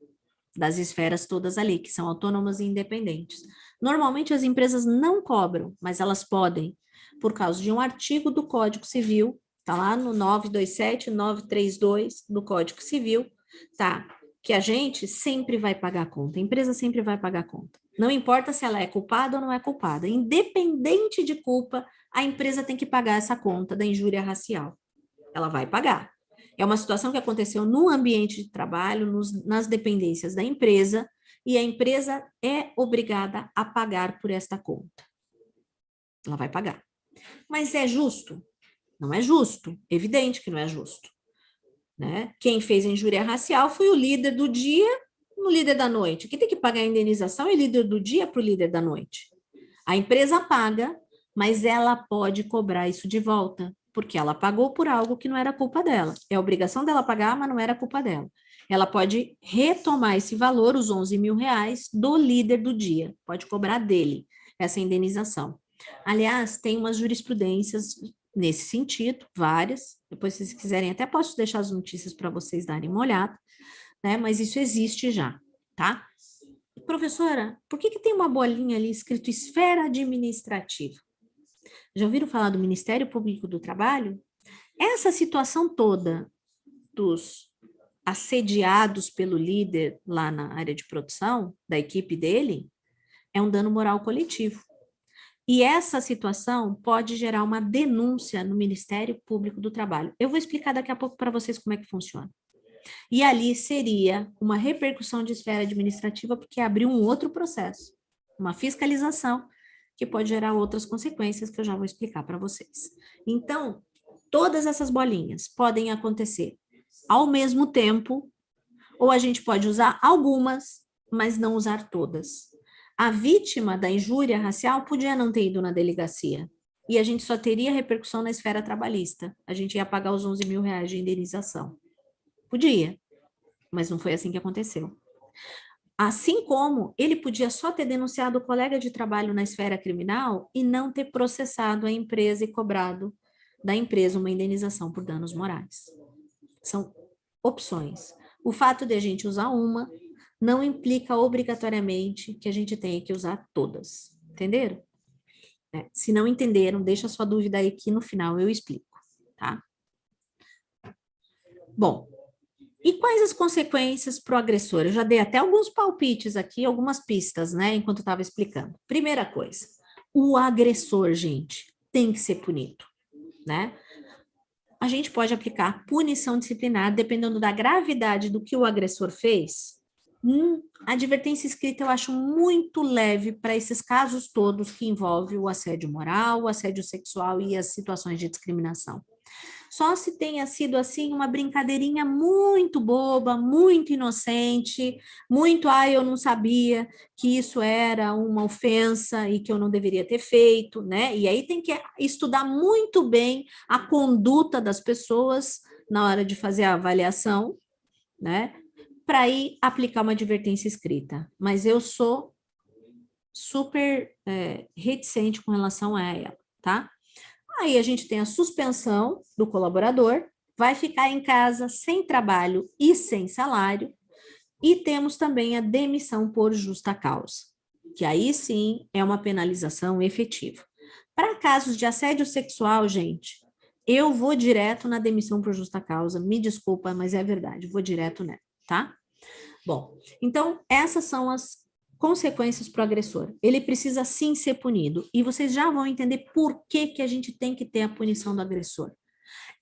S3: das esferas todas ali, que são autônomas e independentes. Normalmente as empresas não cobram, mas elas podem, por causa de um artigo do Código Civil, tá lá no 927, 932 do Código Civil, tá? Que a gente sempre vai pagar a conta, a empresa sempre vai pagar a conta. Não importa se ela é culpada ou não é culpada, independente de culpa, a empresa tem que pagar essa conta da injúria racial. Ela vai pagar. É uma situação que aconteceu no ambiente de trabalho, nas dependências da empresa, e a empresa é obrigada a pagar por esta conta. Ela vai pagar. Mas é justo? Não é justo. Evidente que não é justo, né? Quem fez a injúria racial foi o líder do dia no líder da noite. Quem tem que pagar a indenização é o líder do dia para o líder da noite. A empresa paga, mas ela pode cobrar isso de volta, porque ela pagou por algo que não era culpa dela. É a obrigação dela pagar, mas não era culpa dela. Ela pode retomar esse valor, os 11 mil reais, do líder do dia. Pode cobrar dele essa indenização. Aliás, tem umas jurisprudências nesse sentido, várias. Depois, se vocês quiserem, até posso deixar as notícias para vocês darem uma olhada, né? Mas isso existe já, tá? Professora, por que tem uma bolinha ali escrito esfera administrativa? Já ouviram falar do Ministério Público do Trabalho? Essa situação toda dos assediados pelo líder lá na área de produção, da equipe dele, é um dano moral coletivo. E essa situação pode gerar uma denúncia no Ministério Público do Trabalho. Eu vou explicar daqui a pouco para vocês como é que funciona. E ali seria uma repercussão de esfera administrativa, porque abriu um outro processo, uma fiscalização, que pode gerar outras consequências que eu já vou explicar para vocês. Então, todas essas bolinhas podem acontecer ao mesmo tempo, ou a gente pode usar algumas, mas não usar todas. A vítima da injúria racial podia não ter ido na delegacia, e a gente só teria repercussão na esfera trabalhista. A gente ia pagar os 11 mil reais de indenização. Podia, mas não foi assim que aconteceu. Assim como ele podia só ter denunciado o colega de trabalho na esfera criminal e não ter processado a empresa e cobrado da empresa uma indenização por danos morais. São opções. O fato de a gente usar uma não implica obrigatoriamente que a gente tenha que usar todas. Entenderam? Se não entenderam, deixa sua dúvida aí que no final eu explico, tá? Bom, e quais as consequências para o agressor? Eu já dei até alguns palpites aqui, algumas pistas, né, enquanto eu estava explicando. Primeira coisa, o agressor, gente, tem que ser punido, né? A gente pode aplicar punição disciplinar dependendo da gravidade do que o agressor fez. A advertência escrita eu acho muito leve para esses casos todos que envolvem o assédio moral, o assédio sexual e as situações de discriminação. só se tenha sido assim uma brincadeirinha muito boba, muito inocente, muito, eu não sabia que isso era uma ofensa e que eu não deveria ter feito, né? E aí tem que estudar muito bem a conduta das pessoas na hora de fazer a avaliação, né? Para aí aplicar uma advertência escrita. Mas eu sou super reticente com relação a ela, tá? Aí a gente tem a suspensão do colaborador, vai ficar em casa sem trabalho e sem salário, e temos também a demissão por justa causa, que aí sim é uma penalização efetiva. Para casos de assédio sexual, gente, eu vou direto na demissão por justa causa, me desculpa, mas é verdade, vou direto nela, tá? Bom, então essas são as consequências para o agressor. Ele precisa sim ser punido, e vocês já vão entender por que que a gente tem que ter a punição do agressor.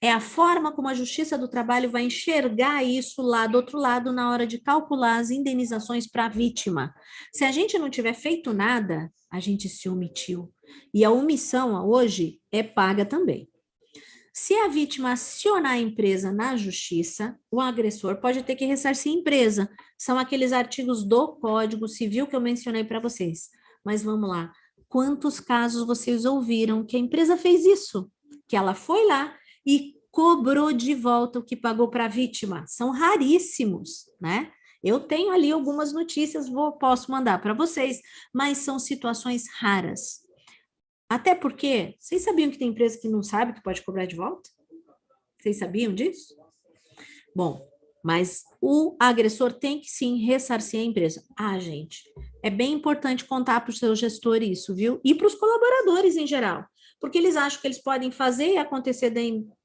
S3: É a forma como a Justiça do Trabalho vai enxergar isso lá do outro lado na hora de calcular as indenizações para a vítima. Se a gente não tiver feito nada, a gente se omitiu. E a omissão hoje é paga também. Se a vítima acionar a empresa na justiça, o agressor pode ter que ressarcir a empresa. São aqueles artigos do Código Civil que eu mencionei para vocês. Mas vamos lá. Quantos casos vocês ouviram que a empresa fez isso? Que ela foi lá e cobrou de volta o que pagou para a vítima? São raríssimos, né? Eu tenho ali algumas notícias, posso mandar para vocês, mas são situações raras. Até porque, vocês sabiam que tem empresa que não sabe que pode cobrar de volta? Vocês sabiam disso? Bom, mas o agressor tem que sim ressarcir a empresa. Gente, é bem importante contar para o seu gestor isso, viu? E para os colaboradores em geral, porque eles acham que eles podem fazer acontecer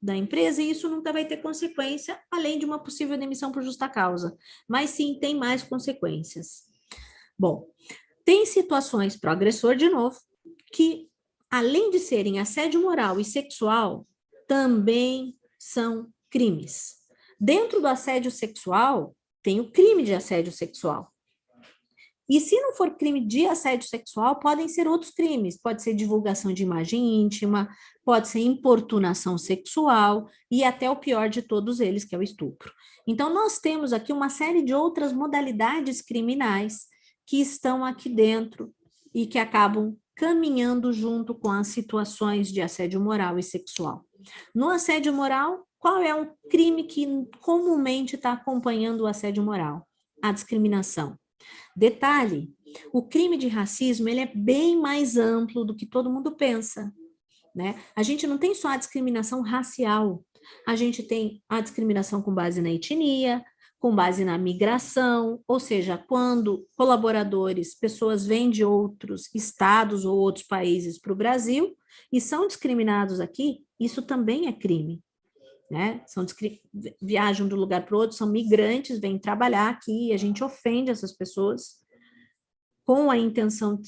S3: da empresa e isso nunca vai ter consequência, além de uma possível demissão por justa causa. Mas sim, tem mais consequências. Bom, tem situações para o agressor, de novo, que além de serem assédio moral e sexual, também são crimes. Dentro do assédio sexual, tem o crime de assédio sexual. E se não for crime de assédio sexual, podem ser outros crimes. Pode ser divulgação de imagem íntima, pode ser importunação sexual e até o pior de todos eles, que é o estupro. Então, nós temos aqui uma série de outras modalidades criminais que estão aqui dentro e que acabam caminhando junto com as situações de assédio moral e sexual. No assédio moral, qual é um crime que comumente está acompanhando o assédio moral? A discriminação. Detalhe, o crime de racismo ele é bem mais amplo do que todo mundo pensa, né? A gente não tem só a discriminação racial, a gente tem a discriminação com base na etnia, com base na migração, ou seja, quando colaboradores, pessoas vêm de outros estados ou outros países para o Brasil e são discriminados aqui, isso também é crime, né? Viajam de um lugar para o outro, são migrantes, vêm trabalhar aqui, e a gente ofende essas pessoas com a intenção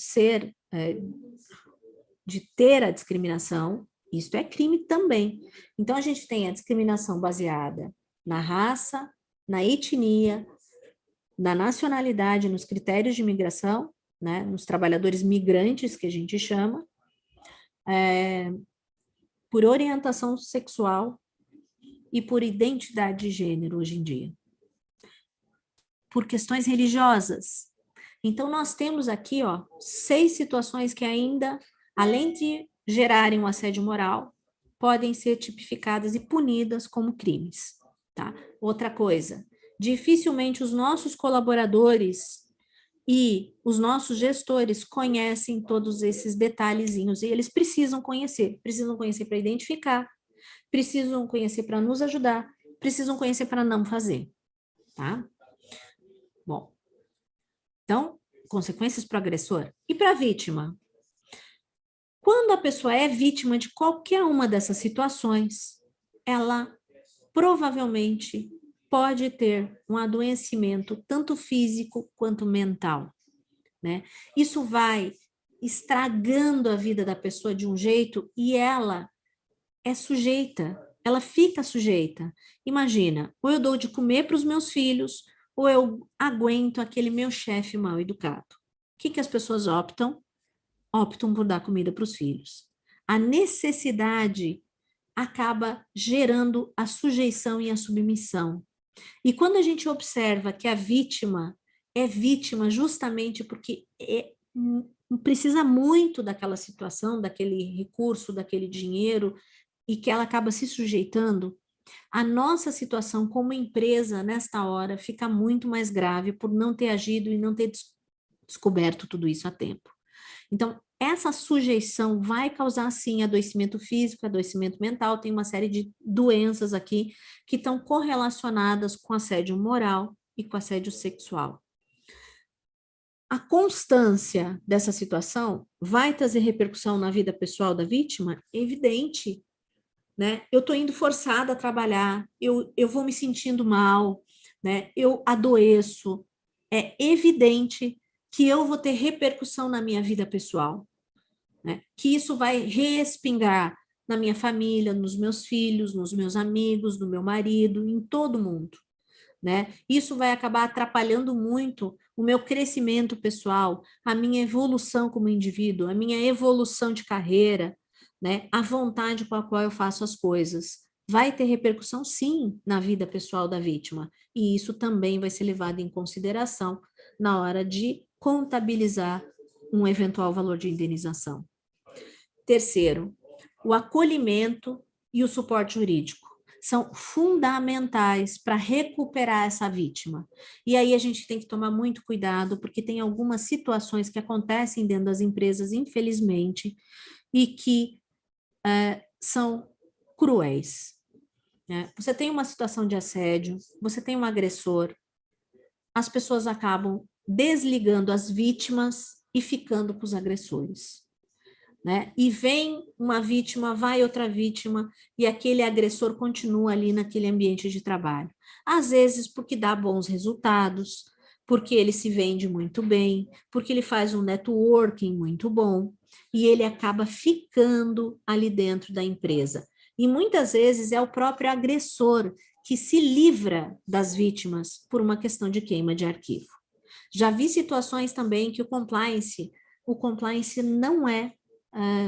S3: de ter a discriminação, isso é crime também. Então, a gente tem a discriminação baseada na raça, na etnia, na nacionalidade, nos critérios de imigração, né, nos trabalhadores migrantes, que a gente chama, por orientação sexual e por identidade de gênero hoje em dia. Por questões religiosas. Então, nós temos aqui, 6 situações que ainda, além de gerarem um assédio moral, podem ser tipificadas e punidas como crimes, tá? Outra coisa, dificilmente os nossos colaboradores e os nossos gestores conhecem todos esses detalhezinhos, e eles precisam conhecer para identificar, precisam conhecer para nos ajudar, precisam conhecer para não fazer, tá? Bom, então, consequências para o agressor e para a vítima. Quando a pessoa é vítima de qualquer uma dessas situações, ela provavelmente pode ter um adoecimento tanto físico quanto mental, né? Isso vai estragando a vida da pessoa de um jeito e ela é sujeita, ela fica sujeita. Imagina, ou eu dou de comer para os meus filhos, ou eu aguento aquele meu chefe mal educado. O que as pessoas optam? Optam por dar comida para os filhos. A necessidade acaba gerando a sujeição e a submissão. E quando a gente observa que a vítima é vítima justamente porque precisa muito daquela situação, daquele recurso, daquele dinheiro, e que ela acaba se sujeitando, a nossa situação como empresa, nesta hora, fica muito mais grave por não ter agido e não ter descoberto tudo isso a tempo. Então, essa sujeição vai causar, sim, adoecimento físico, adoecimento mental, tem uma série de doenças aqui que estão correlacionadas com assédio moral e com assédio sexual. A constância dessa situação vai trazer repercussão na vida pessoal da vítima? Evidente, né? Eu estou indo forçada a trabalhar, eu vou me sentindo mal, né? Eu adoeço. É evidente que eu vou ter repercussão na minha vida pessoal, né? Que isso vai respingar na minha família, nos meus filhos, nos meus amigos, no meu marido, em todo mundo, né? Isso vai acabar atrapalhando muito o meu crescimento pessoal, a minha evolução como indivíduo, a minha evolução de carreira, né? A vontade com a qual eu faço as coisas. Vai ter repercussão, sim, na vida pessoal da vítima, e isso também vai ser levado em consideração na hora de contabilizar um eventual valor de indenização. Terceiro, o acolhimento e o suporte jurídico são fundamentais para recuperar essa vítima. E aí a gente tem que tomar muito cuidado, porque tem algumas situações que acontecem dentro das empresas, infelizmente, e que são cruéis, né? Você tem uma situação de assédio, você tem um agressor, as pessoas acabam desligando as vítimas e ficando com os agressores, né? E vem uma vítima, vai outra vítima, e aquele agressor continua ali naquele ambiente de trabalho. Às vezes porque dá bons resultados, porque ele se vende muito bem, porque ele faz um networking muito bom, e ele acaba ficando ali dentro da empresa. E muitas vezes é o próprio agressor que se livra das vítimas por uma questão de queima de arquivo. Já vi situações também que o compliance não é,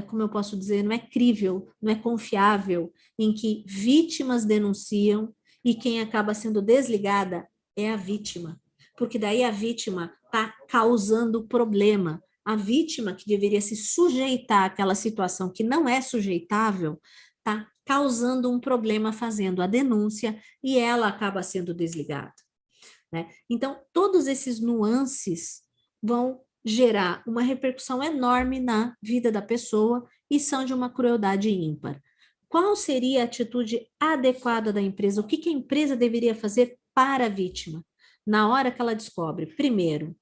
S3: como eu posso dizer, não é crível, não é confiável, em que vítimas denunciam e quem acaba sendo desligada é a vítima, porque daí a vítima está causando problema. A vítima que deveria se sujeitar àquela situação que não é sujeitável, está causando um problema fazendo a denúncia e ela acaba sendo desligada, né? Então, todos esses nuances vão gerar uma repercussão enorme na vida da pessoa e são de uma crueldade ímpar. Qual seria a atitude adequada da empresa? O que a empresa deveria fazer para a vítima? Na hora que ela descobre, primeiro,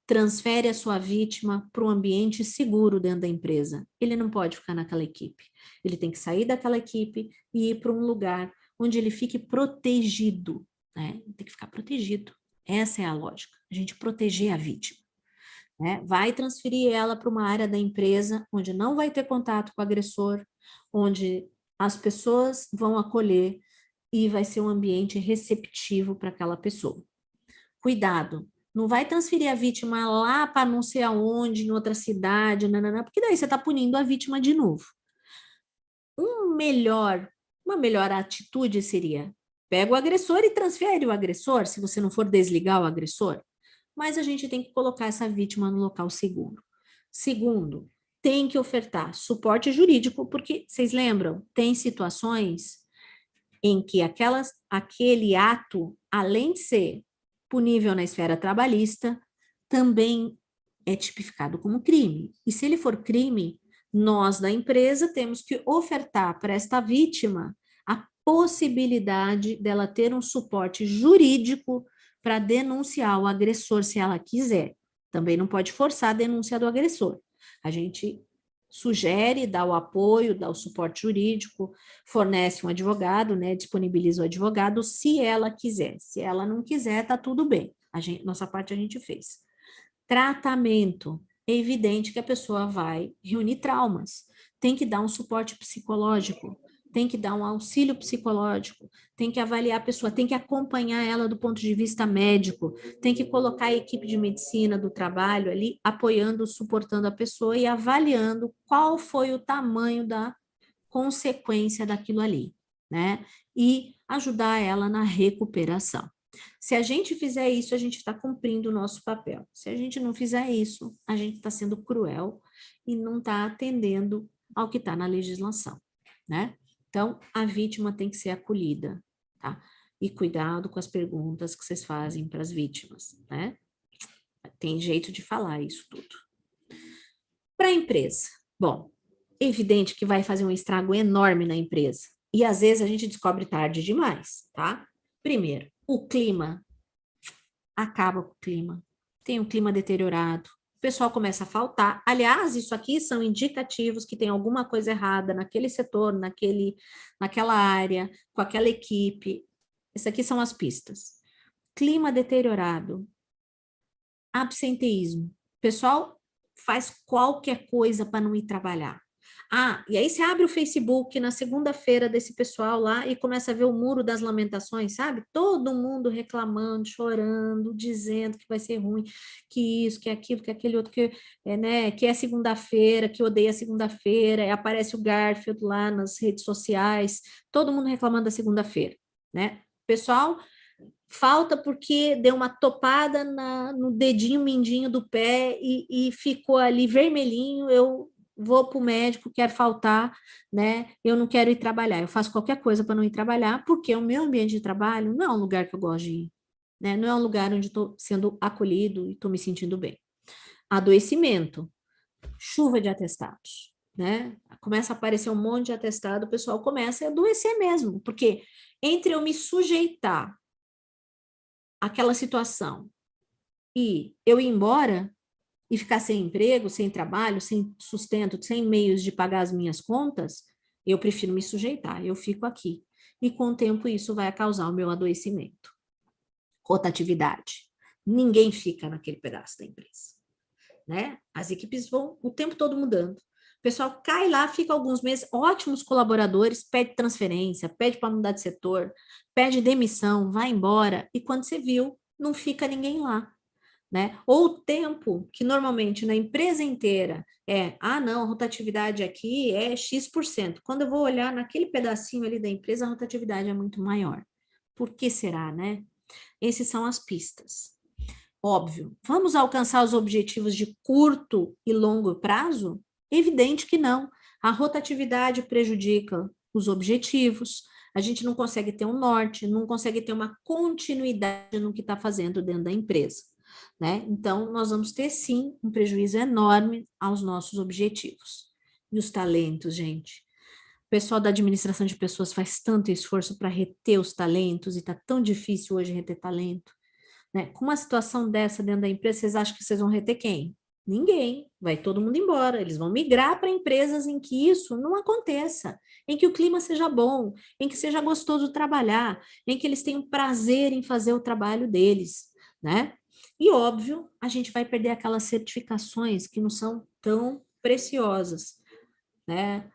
S3: transfere a sua vítima para um ambiente seguro dentro da empresa. Ele não pode ficar naquela equipe. Ele tem que sair daquela equipe e ir para um lugar onde ele fique protegido, né? Tem que ficar protegido. Essa é a lógica, a gente proteger a vítima, né? Vai transferir ela para uma área da empresa onde não vai ter contato com o agressor, onde as pessoas vão acolher e vai ser um ambiente receptivo para aquela pessoa. Cuidado, não vai transferir a vítima lá para não sei aonde, em outra cidade, nanana, porque daí você está punindo a vítima de novo. Uma melhor atitude seria: pega o agressor e transfere o agressor, se você não for desligar o agressor. Mas a gente tem que colocar essa vítima no local seguro. Segundo, tem que ofertar suporte jurídico, porque, vocês lembram, tem situações em que aquele ato, além de ser punível na esfera trabalhista, também é tipificado como crime. E se ele for crime, nós da empresa temos que ofertar para esta vítima a possibilidade dela ter um suporte jurídico para denunciar o agressor se ela quiser. Também não pode forçar a denúncia do agressor. A gente sugere, dá o apoio, dá o suporte jurídico, fornece um advogado, né, disponibiliza o advogado se ela quiser. Se ela não quiser, tá tudo bem. Nossa parte a gente fez. Tratamento. É evidente que a pessoa vai reunir traumas. Tem que dar um suporte psicológico, tem que dar um auxílio psicológico, tem que avaliar a pessoa, tem que acompanhar ela do ponto de vista médico, tem que colocar a equipe de medicina do trabalho ali, apoiando, suportando a pessoa e avaliando qual foi o tamanho da consequência daquilo ali, né? E ajudar ela na recuperação. Se a gente fizer isso, a gente está cumprindo o nosso papel. Se a gente não fizer isso, a gente está sendo cruel e não está atendendo ao que está na legislação, né? Então, a vítima tem que ser acolhida, tá? E cuidado com as perguntas que vocês fazem para as vítimas, né? Tem jeito de falar isso tudo. Para a empresa, bom, evidente que vai fazer um estrago enorme na empresa. E às vezes a gente descobre tarde demais, tá? Primeiro, o clima. Acaba com o clima. Tem um clima deteriorado. O pessoal começa a faltar. Aliás, isso aqui são indicativos que tem alguma coisa errada naquele setor, naquela área, com aquela equipe. Isso aqui são as pistas. Clima deteriorado. Absenteísmo. O pessoal faz qualquer coisa para não ir trabalhar. Ah, e aí você abre o Facebook na segunda-feira desse pessoal lá e começa a ver o muro das lamentações, sabe? Todo mundo reclamando, chorando, dizendo que vai ser ruim, que isso, que aquilo, que aquele outro, que é, né, que é segunda-feira, que odeia segunda-feira, aparece o Garfield lá nas redes sociais, todo mundo reclamando da segunda-feira, né? Pessoal, falta porque deu uma topada no dedinho mindinho do pé e ficou ali vermelhinho, eu vou para o médico, quero faltar, né? Eu não quero ir trabalhar, eu faço qualquer coisa para não ir trabalhar, porque o meu ambiente de trabalho não é um lugar que eu gosto de ir, né? Não é um lugar onde estou sendo acolhido e estou me sentindo bem. Adoecimento, chuva de atestados, né? Começa a aparecer um monte de atestado, o pessoal começa a adoecer mesmo, porque entre eu me sujeitar àquela situação e eu ir embora e ficar sem emprego, sem trabalho, sem sustento, sem meios de pagar as minhas contas, eu prefiro me sujeitar, eu fico aqui. E com o tempo isso vai causar o meu adoecimento. Rotatividade. Ninguém fica naquele pedaço da empresa, né? As equipes vão o tempo todo mudando. O pessoal cai lá, fica alguns meses, ótimos colaboradores, pede transferência, pede para mudar de setor, pede demissão, vai embora, e quando você viu, não fica ninguém lá. Né? Ou o tempo que normalmente na empresa inteira não, a rotatividade aqui é X%. Quando eu vou olhar naquele pedacinho ali da empresa, a rotatividade é muito maior. Por que será, né? Essas são as pistas. Óbvio, vamos alcançar os objetivos de curto e longo prazo? Evidente que não. A rotatividade prejudica os objetivos, a gente não consegue ter um norte, não consegue ter uma continuidade no que está fazendo dentro da empresa. Né? Então, nós vamos ter, sim, um prejuízo enorme aos nossos objetivos. E os talentos, gente? O pessoal da administração de pessoas faz tanto esforço para reter os talentos e está tão difícil hoje reter talento. Né? Com uma situação dessa dentro da empresa, vocês acham que vocês vão reter quem? Ninguém. Vai todo mundo embora. Eles vão migrar para empresas em que isso não aconteça, em que o clima seja bom, em que seja gostoso trabalhar, em que eles tenham prazer em fazer o trabalho deles, né? E, óbvio, a gente vai perder aquelas certificações que não são tão preciosas, né?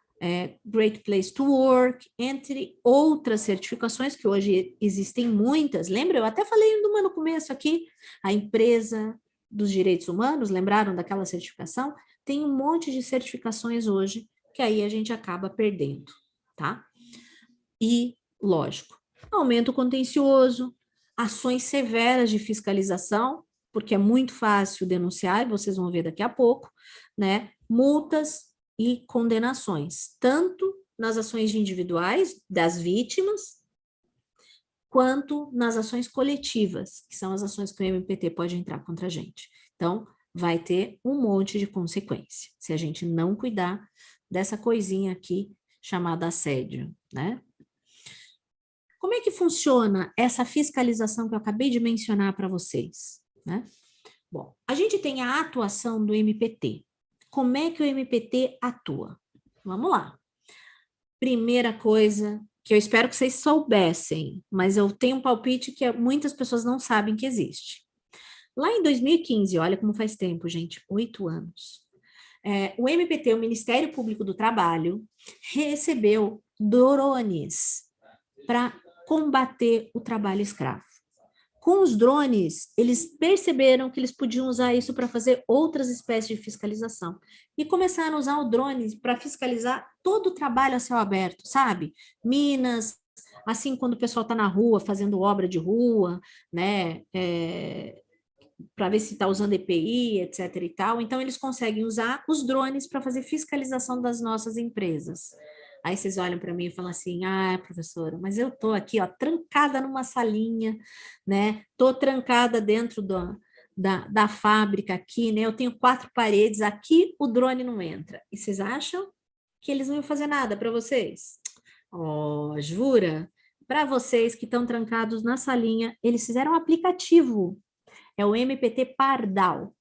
S3: Great Place to Work, entre outras certificações, que hoje existem muitas. Lembra? Eu até falei de uma no começo aqui, a empresa dos direitos humanos, lembraram daquela certificação? Tem um monte de certificações hoje, que aí a gente acaba perdendo, tá? E, lógico, aumento contencioso, ações severas de fiscalização, porque é muito fácil denunciar, e vocês vão ver daqui a pouco, né? Multas e condenações, tanto nas ações individuais das vítimas, quanto nas ações coletivas, que são as ações que o MPT pode entrar contra a gente. Então, vai ter um monte de consequência, se a gente não cuidar dessa coisinha aqui chamada assédio, né? Como é que funciona essa fiscalização que eu acabei de mencionar para vocês, né? Bom, a gente tem a atuação do MPT. Como é que o MPT atua? Vamos lá. Primeira coisa que eu espero que vocês soubessem, mas eu tenho um palpite que muitas pessoas não sabem que existe. Lá em 2015, olha como faz tempo, gente, 8 anos, o MPT, o Ministério Público do Trabalho, recebeu drones para combater o trabalho escravo. Com os drones, eles perceberam que eles podiam usar isso para fazer outras espécies de fiscalização. E começaram a usar o drone para fiscalizar todo o trabalho a céu aberto, sabe? Minas, assim, quando o pessoal está na rua fazendo obra de rua, né? Para ver se está usando EPI, etc. e tal. Então, eles conseguem usar os drones para fazer fiscalização das nossas empresas. Aí vocês olham para mim e falam assim: ah, professora, mas eu estou aqui, ó, trancada numa salinha, né? Estou trancada dentro da fábrica aqui, né? Eu tenho 4 paredes, aqui o drone não entra. E vocês acham que eles não iam fazer nada para vocês? Oh, jura? Para vocês que estão trancados na salinha, eles fizeram um aplicativo, é o MPT Pardal.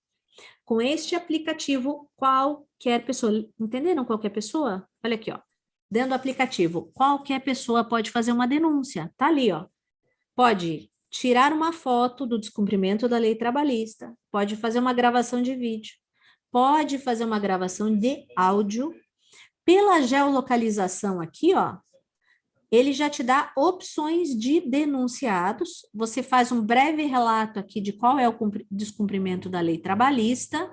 S3: Com este aplicativo, qualquer pessoa, entenderam qualquer pessoa? Olha aqui, ó. Dentro do aplicativo, qualquer pessoa pode fazer uma denúncia. Tá ali, ó. Pode tirar uma foto do descumprimento da lei trabalhista, pode fazer uma gravação de vídeo, pode fazer uma gravação de áudio. Pela geolocalização aqui, ó, ele já te dá opções de denunciados. Você faz um breve relato aqui de qual é o descumprimento da lei trabalhista.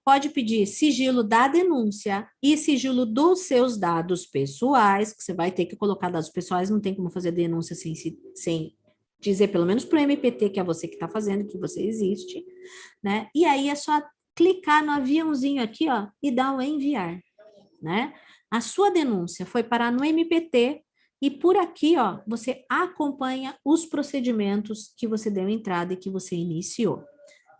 S3: Pode pedir sigilo da denúncia e sigilo dos seus dados pessoais, que você vai ter que colocar dados pessoais, não tem como fazer denúncia sem dizer, pelo menos para o MPT, que é você que está fazendo, que você existe, né? E aí é só clicar no aviãozinho aqui, ó, e dar o enviar, né? A sua denúncia foi parar no MPT e por aqui, ó, você acompanha os procedimentos que você deu entrada e que você iniciou.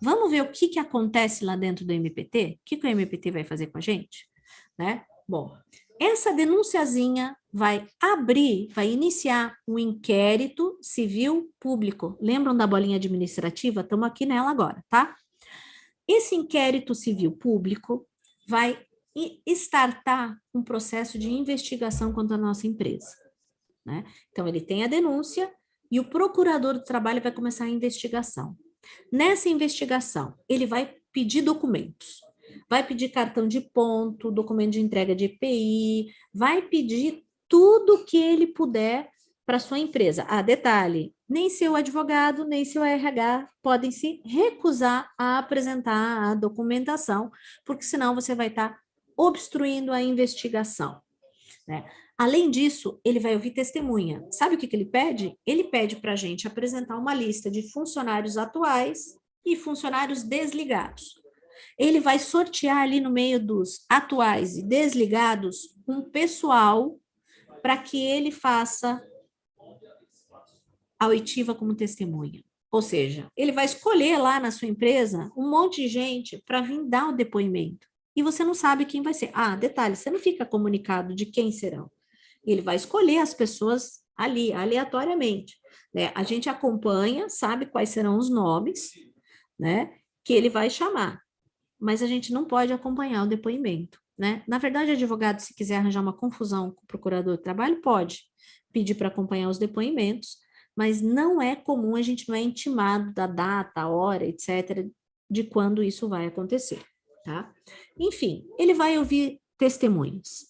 S3: Vamos ver o que acontece lá dentro do MPT? O que o MPT vai fazer com a gente? Né? Bom, essa denunciazinha vai iniciar um inquérito civil público. Lembram da bolinha administrativa? Estamos aqui nela agora, tá? Esse inquérito civil público vai startar um processo de investigação contra a nossa empresa, né? Então, ele tem a denúncia e o procurador do trabalho vai começar a investigação. Nessa investigação, ele vai pedir documentos, vai pedir cartão de ponto, documento de entrega de EPI, vai pedir tudo que ele puder para sua empresa. Ah, detalhe, nem seu advogado, nem seu RH podem se recusar a apresentar a documentação, porque senão você vai estar obstruindo a investigação, né? Além disso, ele vai ouvir testemunha. Sabe o que ele pede? Ele pede para a gente apresentar uma lista de funcionários atuais e funcionários desligados. Ele vai sortear ali no meio dos atuais e desligados um pessoal para que ele faça a oitiva como testemunha. Ou seja, ele vai escolher lá na sua empresa um monte de gente para vir dar o depoimento. E você não sabe quem vai ser. Ah, detalhe, você não fica comunicado de quem serão. Ele vai escolher as pessoas ali, aleatoriamente, né? A gente acompanha, sabe quais serão os nomes, né, que ele vai chamar, mas a gente não pode acompanhar o depoimento, né? Na verdade, o advogado, se quiser arranjar uma confusão com o procurador do trabalho, pode pedir para acompanhar os depoimentos, mas não é comum, a gente não é intimado da data, a hora, etc., de quando isso vai acontecer, tá? Enfim, ele vai ouvir testemunhas.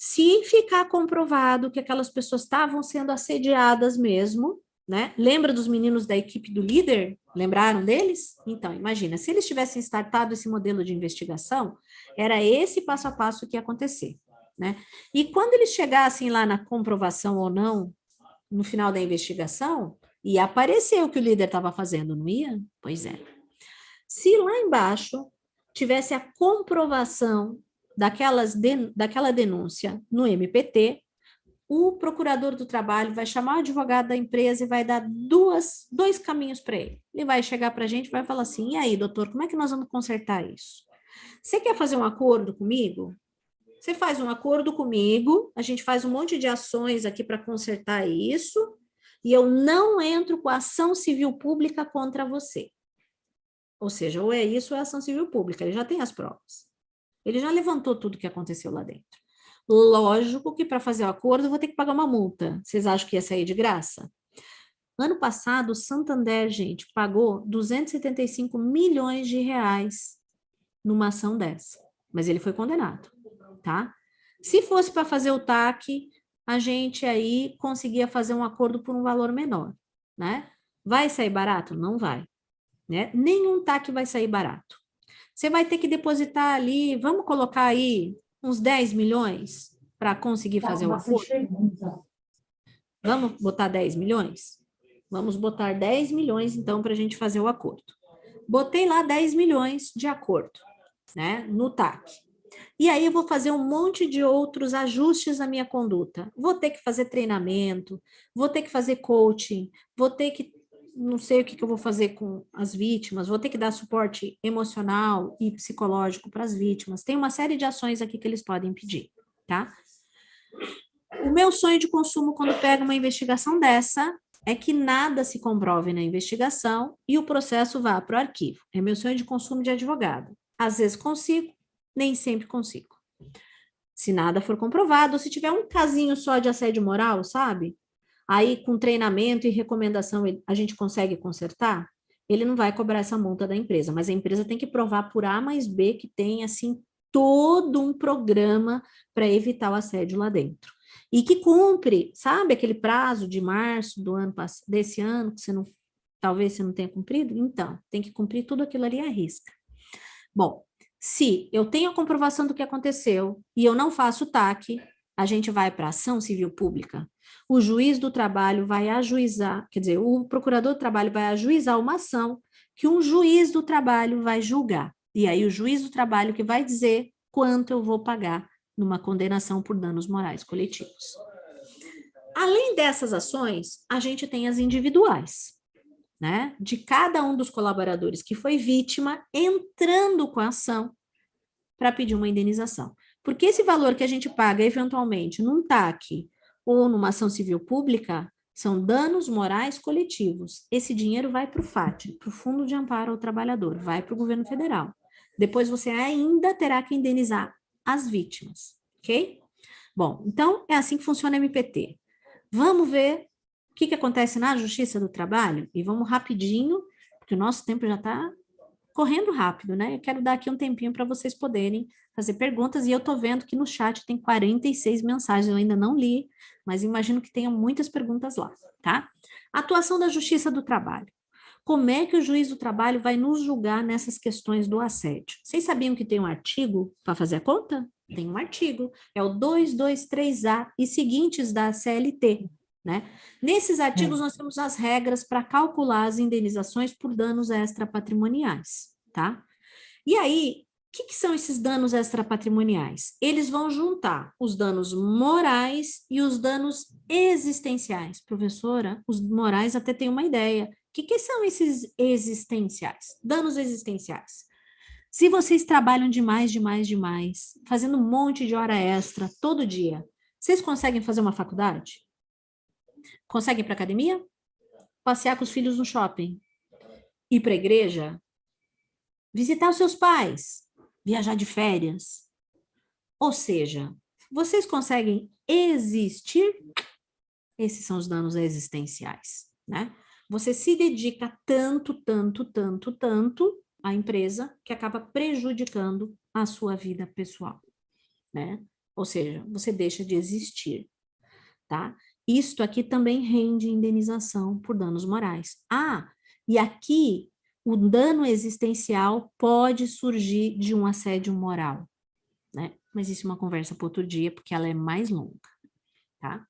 S3: Se ficar comprovado que aquelas pessoas estavam sendo assediadas mesmo, né? Lembra dos meninos da equipe do líder? Lembraram deles? Então, imagina, se eles tivessem startado esse modelo de investigação, era esse passo a passo que ia acontecer, né? E quando eles chegassem lá na comprovação ou não, no final da investigação, ia aparecer o que o líder estava fazendo, não ia? Pois é. Se lá embaixo tivesse a comprovação daquela denúncia no MPT, o procurador do trabalho vai chamar o advogado da empresa e vai dar dois caminhos para ele. Ele vai chegar para a gente e vai falar assim: e aí, doutor, como é que nós vamos consertar isso? Você quer fazer um acordo comigo? Você faz um acordo comigo, a gente faz um monte de ações aqui para consertar isso, e eu não entro com ação civil pública contra você. Ou seja, ou é isso ou é ação civil pública, ele já tem as provas. Ele já levantou tudo que aconteceu lá dentro. Lógico que para fazer o acordo eu vou ter que pagar uma multa. Vocês acham que ia sair de graça? Ano passado, o Santander, gente, pagou 275 milhões de reais numa ação dessa. Mas ele foi condenado, tá? Se fosse para fazer o TAC, a gente aí conseguia fazer um acordo por um valor menor, né? Vai sair barato? Não vai, né? Nenhum TAC vai sair barato. Você vai ter que depositar ali, vamos colocar aí uns 10 milhões para conseguir fazer o acordo? Vamos botar 10 milhões? Vamos botar 10 milhões, então, para a gente fazer o acordo. Botei lá 10 milhões de acordo, né, no TAC. E aí eu vou fazer um monte de outros ajustes na minha conduta. Vou ter que fazer treinamento, vou ter que fazer coaching, vou ter que, não sei o que eu vou fazer com as vítimas, vou ter que dar suporte emocional e psicológico para as vítimas. Tem uma série de ações aqui que eles podem pedir, tá? O meu sonho de consumo quando pego uma investigação dessa é que nada se comprove na investigação e o processo vá para o arquivo. É meu sonho de consumo de advogado. Às vezes consigo, nem sempre consigo. Se nada for comprovado, ou se tiver um casinho só de assédio moral, sabe? Aí, com treinamento e recomendação, a gente consegue consertar, ele não vai cobrar essa multa da empresa, mas a empresa tem que provar por A mais B que tem, assim, todo um programa para evitar o assédio lá dentro. E que cumpre, sabe, aquele prazo de março do ano desse ano, que talvez você não tenha cumprido? Então, tem que cumprir tudo aquilo ali à risca. Bom, se eu tenho a comprovação do que aconteceu e eu não faço TAC, a gente vai para a ação civil pública. O juiz do trabalho vai ajuizar, quer dizer, o procurador do trabalho vai ajuizar uma ação que um juiz do trabalho vai julgar. E aí o juiz do trabalho que vai dizer quanto eu vou pagar numa condenação por danos morais coletivos. Além dessas ações, a gente tem as individuais, né? De cada um dos colaboradores que foi vítima entrando com a ação para pedir uma indenização. Porque esse valor que a gente paga eventualmente num TAC ou numa ação civil pública são danos morais coletivos. Esse dinheiro vai para o FAT, para o Fundo de Amparo ao Trabalhador, vai para o governo federal. Depois você ainda terá que indenizar as vítimas, ok? Bom, então é assim que funciona o MPT. Vamos ver o que acontece na Justiça do Trabalho e vamos rapidinho, porque o nosso tempo já está correndo rápido, né? Eu quero dar aqui um tempinho para vocês poderem fazer perguntas e eu tô vendo que no chat tem 46 mensagens, eu ainda não li, mas imagino que tenha muitas perguntas lá, tá? Atuação da Justiça do Trabalho. Como é que o juiz do trabalho vai nos julgar nessas questões do assédio? Vocês sabiam que tem um artigo para fazer a conta? Tem um artigo, é o 223A e seguintes da CLT, né? Nesses artigos nós temos as regras para calcular as indenizações por danos extrapatrimoniais, tá? E aí, o que são esses danos extrapatrimoniais? Eles vão juntar os danos morais e os danos existenciais. Professora, os morais até tem uma ideia. O que são esses existenciais? Danos existenciais. Se vocês trabalham demais, fazendo um monte de hora extra todo dia, vocês conseguem fazer uma faculdade? Conseguem ir para academia? Passear com os filhos no shopping? Ir para a igreja? Visitar os seus pais? Viajar de férias? Ou seja, vocês conseguem existir? Esses são os danos existenciais, né? Você se dedica tanto à empresa que acaba prejudicando a sua vida pessoal, né? Ou seja, você deixa de existir, tá? Isto aqui também rende indenização por danos morais. Ah, e aqui o dano existencial pode surgir de um assédio moral, né? Mas isso é uma conversa para outro dia, porque ela é mais longa, tá?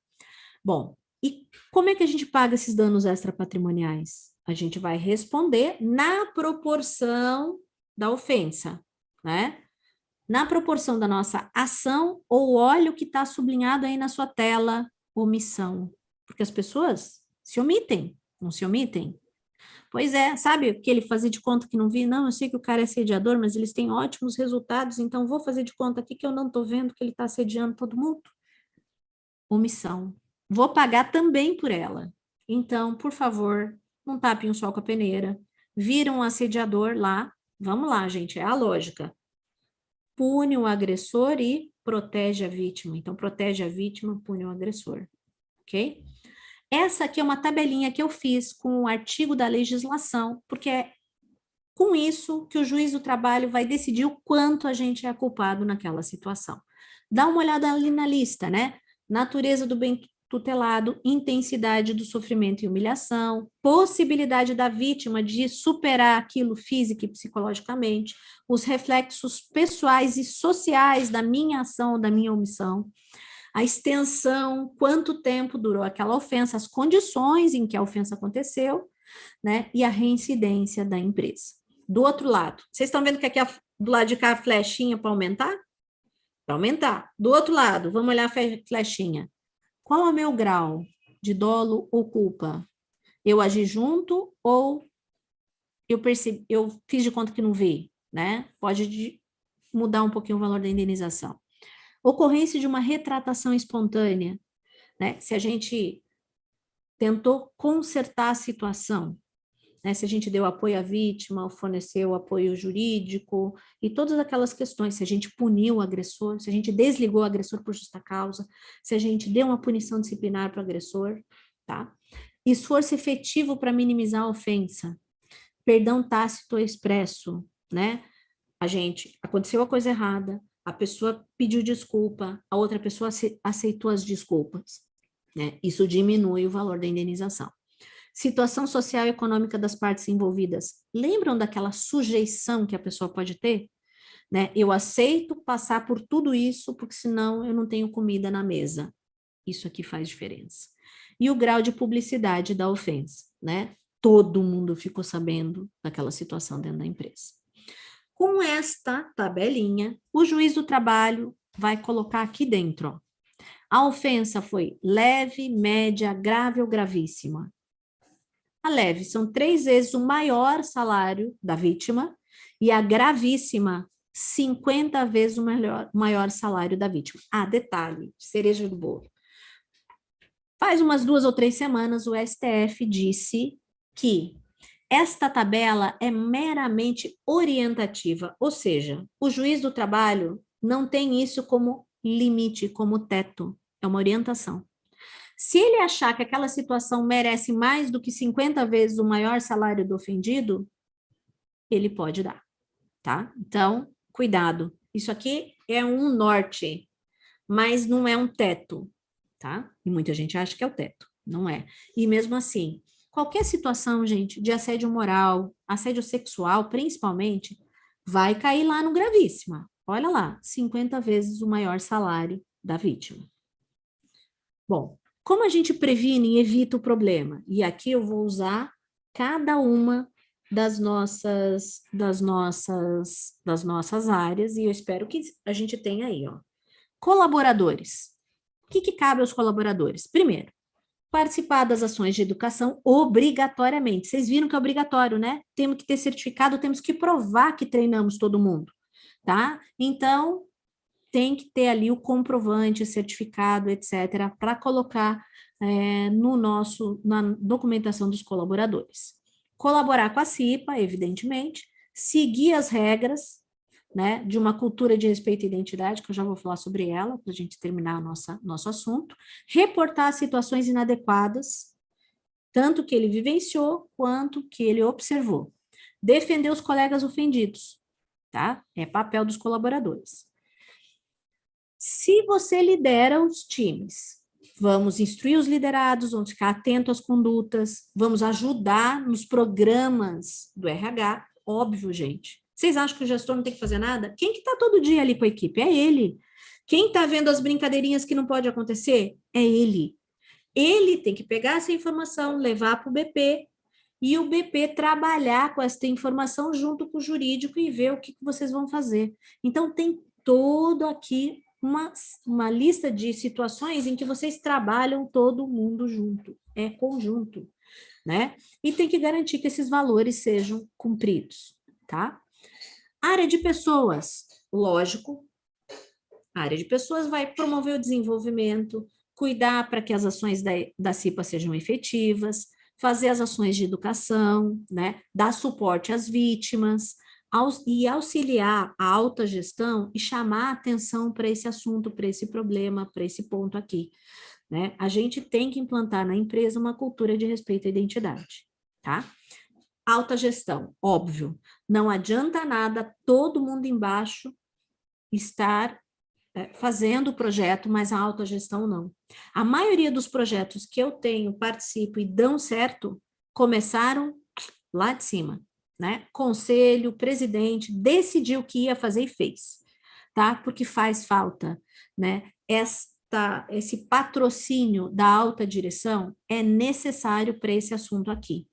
S3: Bom, e como é que a gente paga esses danos extrapatrimoniais? A gente vai responder na proporção da ofensa, né? Na proporção da nossa ação, ou olha o que está sublinhado aí na sua tela, omissão. Porque as pessoas se omitem, não se omitem? Pois é, sabe que ele fazia de conta que não vi? Não, eu sei que o cara é assediador, mas eles têm ótimos resultados, então vou fazer de conta aqui que eu não estou vendo que ele está assediando todo mundo. Omissão. Vou pagar também por ela. Então, por favor, não tapem o sol com a peneira. Viram um assediador lá, vamos lá, gente, é a lógica. Pune o agressor e protege a vítima. Então, protege a vítima, pune o agressor. Ok? Essa aqui é uma tabelinha que eu fiz com o artigo da legislação, porque é com isso que o juiz do trabalho vai decidir o quanto a gente é culpado naquela situação. Dá uma olhada ali na lista, né? Natureza do bem tutelado, intensidade do sofrimento e humilhação, possibilidade da vítima de superar aquilo física e psicologicamente, os reflexos pessoais e sociais da minha ação ou da minha omissão, a extensão, quanto tempo durou aquela ofensa, as condições em que a ofensa aconteceu, né, e a reincidência da empresa. Do outro lado, vocês estão vendo que aqui do lado de cá a flechinha para aumentar? Para aumentar. Do outro lado, vamos olhar a flechinha. Qual é o meu grau de dolo ou culpa? Eu agi junto ou eu fiz de conta que não vi, né? Pode mudar um pouquinho o valor da indenização. Ocorrência de uma retratação espontânea, né? Se a gente tentou consertar a situação, né? Se a gente deu apoio à vítima, forneceu apoio jurídico e todas aquelas questões, se a gente puniu o agressor, se a gente desligou o agressor por justa causa, se a gente deu uma punição disciplinar para o agressor, tá? Esforço efetivo para minimizar a ofensa, perdão tácito ou expresso, né? Aconteceu a coisa errada, a pessoa pediu desculpa, a outra pessoa aceitou as desculpas, né? Isso diminui o valor da indenização. Situação social e econômica das partes envolvidas. Lembram daquela sujeição que a pessoa pode ter? Né? Eu aceito passar por tudo isso, porque senão eu não tenho comida na mesa. Isso aqui faz diferença. E o grau de publicidade da ofensa, né? Todo mundo ficou sabendo daquela situação dentro da empresa. Com esta tabelinha, o juiz do trabalho vai colocar aqui dentro, ó. A ofensa foi leve, média, grave ou gravíssima. A leve são 3 vezes o maior salário da vítima e a gravíssima, 50 vezes o maior salário da vítima. Ah, detalhe, cereja do bolo. Faz umas 2 ou 3 semanas o STF disse que esta tabela é meramente orientativa, ou seja, o juiz do trabalho não tem isso como limite, como teto, é uma orientação. Se ele achar que aquela situação merece mais do que 50 vezes o maior salário do ofendido, ele pode dar, tá? Então, cuidado. Isso aqui é um norte, mas não é um teto, tá? E muita gente acha que é o teto, não é. E mesmo assim, qualquer situação, gente, de assédio moral, assédio sexual, principalmente, vai cair lá no gravíssima. Olha lá, 50 vezes o maior salário da vítima. Bom, como a gente previne e evita o problema? E aqui eu vou usar cada uma das nossas áreas, e eu espero que a gente tenha aí, ó. Colaboradores. O que cabe aos colaboradores? Primeiro, participar das ações de educação obrigatoriamente. Vocês viram que é obrigatório, né? Temos que ter certificado, temos que provar que treinamos todo mundo, tá? Então, tem que ter ali o comprovante, certificado, etc., para colocar na documentação dos colaboradores. Colaborar com a CIPA, evidentemente, seguir as regras, né, de uma cultura de respeito e identidade, que eu já vou falar sobre ela, para a gente terminar nosso assunto, reportar situações inadequadas, tanto que ele vivenciou, quanto que ele observou. Defender os colegas ofendidos, tá? É papel dos colaboradores. Se você lidera os times, vamos instruir os liderados, vamos ficar atento às condutas, vamos ajudar nos programas do RH, óbvio, gente. Vocês acham que o gestor não tem que fazer nada? Quem que está todo dia ali com a equipe? É ele. Quem está vendo as brincadeirinhas que não pode acontecer? É ele. Ele tem que pegar essa informação, levar para o BP, e o BP trabalhar com essa informação junto com o jurídico e ver o que vocês vão fazer. Então, tem todo aqui uma lista de situações em que vocês trabalham todo mundo junto, é conjunto, né? E tem que garantir que esses valores sejam cumpridos, tá? Área de pessoas, lógico, a área de pessoas vai promover o desenvolvimento, cuidar para que as ações da CIPA sejam efetivas, fazer as ações de educação, né? Dar suporte às vítimas, e auxiliar a alta gestão e chamar a atenção para esse assunto, para esse problema, para esse ponto aqui, né? A gente tem que implantar na empresa uma cultura de respeito à identidade, tá? Alta gestão, óbvio, não adianta nada todo mundo embaixo estar fazendo o projeto, mas a autogestão não. A maioria dos projetos que eu tenho, participo e dão certo, começaram lá de cima, né? Conselho, presidente, decidiu que ia fazer e fez, tá? Porque faz falta, né? Esse patrocínio da alta direção é necessário para esse assunto aqui,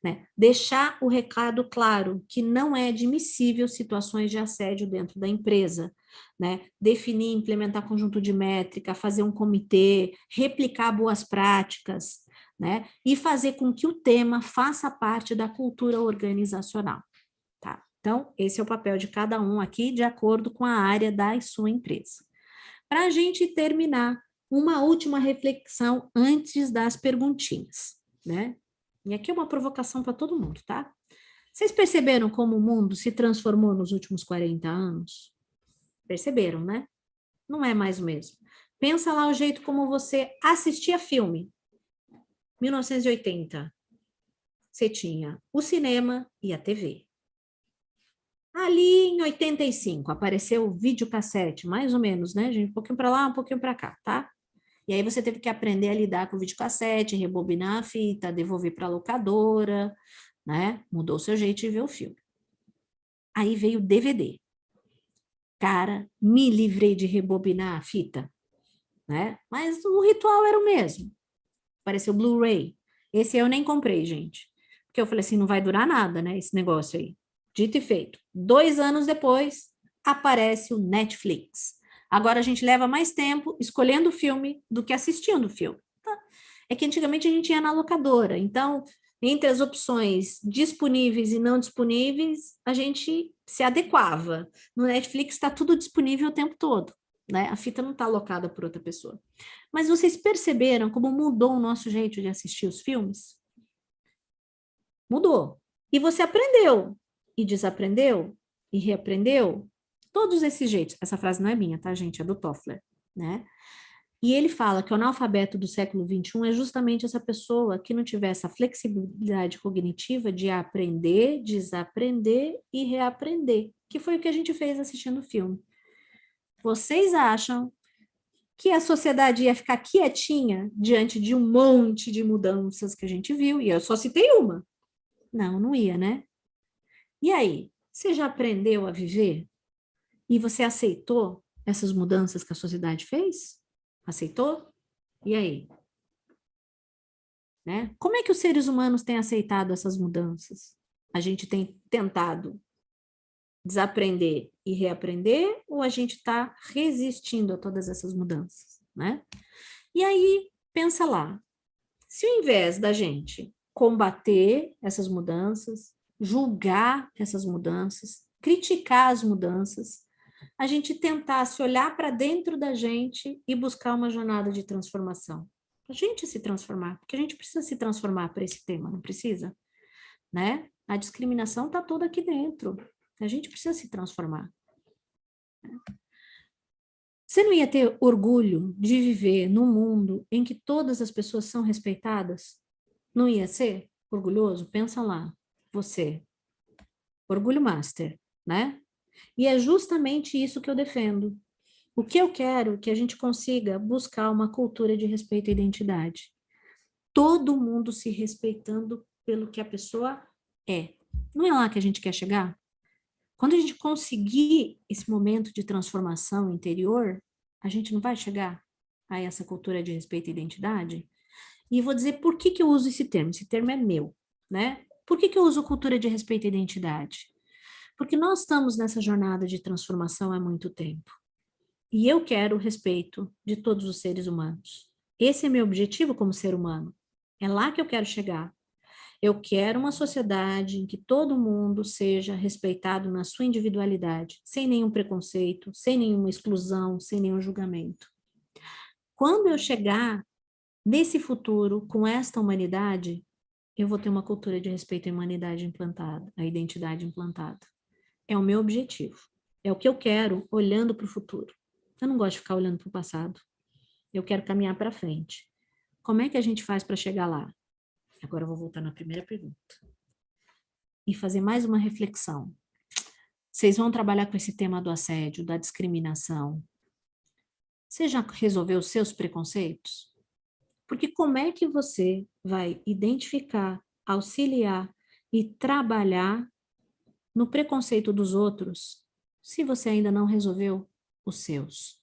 S3: né? Deixar o recado claro que não é admissível situações de assédio dentro da empresa, né? Definir, implementar conjunto de métrica, fazer um comitê, replicar boas práticas, né? E fazer com que o tema faça parte da cultura organizacional, tá? Então, esse é o papel de cada um aqui, de acordo com a área da sua empresa. Para a gente terminar, uma última reflexão antes das perguntinhas, né? E aqui é uma provocação para todo mundo, tá? Vocês perceberam como o mundo se transformou nos últimos 40 anos? Perceberam, né? Não é mais o mesmo. Pensa lá o jeito como você assistia filme. 1980, você tinha o cinema e a TV. Ali em 85 apareceu o videocassete, mais ou menos, né, gente? Um pouquinho para lá, um pouquinho para cá, tá? E aí você teve que aprender a lidar com o videocassete, rebobinar a fita, devolver para a locadora, né? Mudou o seu jeito de ver o filme. Aí veio o DVD. Cara, me livrei de rebobinar a fita, né? Mas o ritual era o mesmo. Apareceu o Blu-ray. Esse eu nem comprei, gente. Porque eu falei assim, não vai durar nada, né? Esse negócio aí. Dito e feito. 2 anos depois, aparece o Netflix. Agora a gente leva mais tempo escolhendo o filme do que assistindo o filme. Tá? É que antigamente a gente ia na locadora. Então, entre as opções disponíveis e não disponíveis, a gente se adequava. No Netflix está tudo disponível o tempo todo, né? A fita não está alocada por outra pessoa. Mas vocês perceberam como mudou o nosso jeito de assistir os filmes? Mudou. E você aprendeu, e desaprendeu, e reaprendeu. Todos esses jeitos. Essa frase não é minha, tá, gente? É do Toffler, né? E ele fala que o analfabeto do século XXI é justamente essa pessoa que não tiver essa flexibilidade cognitiva de aprender, desaprender e reaprender, que foi o que a gente fez assistindo o filme. Vocês acham que a sociedade ia ficar quietinha diante de um monte de mudanças que a gente viu? E eu só citei uma. Não, não ia, né? E aí, você já aprendeu a viver? E você aceitou essas mudanças que a sociedade fez? Aceitou? E aí? Né? Como é que os seres humanos têm aceitado essas mudanças? A gente tem tentado desaprender e reaprender ou a gente está resistindo a todas essas mudanças, né? E aí, pensa lá, se ao invés da gente combater essas mudanças, julgar essas mudanças, criticar as mudanças, a gente tentasse olhar para dentro da gente e buscar uma jornada de transformação. A gente se transformar, porque a gente precisa se transformar para esse tema, não precisa? Né? A discriminação está toda aqui dentro. A gente precisa se transformar. Você não ia ter orgulho de viver num mundo em que todas as pessoas são respeitadas? Não ia ser orgulhoso? Pensa lá, você. Orgulho master, né? E é justamente isso que eu defendo. O que eu quero é que a gente consiga buscar uma cultura de respeito à identidade. Todo mundo se respeitando pelo que a pessoa é. Não é lá que a gente quer chegar? Quando a gente conseguir esse momento de transformação interior, a gente não vai chegar a essa cultura de respeito à identidade? E vou dizer por que eu uso esse termo. Esse termo é meu, né? Por que eu uso cultura de respeito à identidade? Porque nós estamos nessa jornada de transformação há muito tempo. E eu quero o respeito de todos os seres humanos. Esse é meu objetivo como ser humano. É lá que eu quero chegar. Eu quero uma sociedade em que todo mundo seja respeitado na sua individualidade, sem nenhum preconceito, sem nenhuma exclusão, sem nenhum julgamento. Quando eu chegar nesse futuro com esta humanidade, eu vou ter uma cultura de respeito à humanidade implantada, à identidade implantada. É o meu objetivo. É o que eu quero olhando para o futuro. Eu não gosto de ficar olhando para o passado. Eu quero caminhar para frente. Como é que a gente faz para chegar lá? Agora eu vou voltar na primeira pergunta. E fazer mais uma reflexão. Vocês vão trabalhar com esse tema do assédio, da discriminação. Você já resolveu os seus preconceitos? Porque como é que você vai identificar, auxiliar e trabalhar no preconceito dos outros se você ainda não resolveu os seus?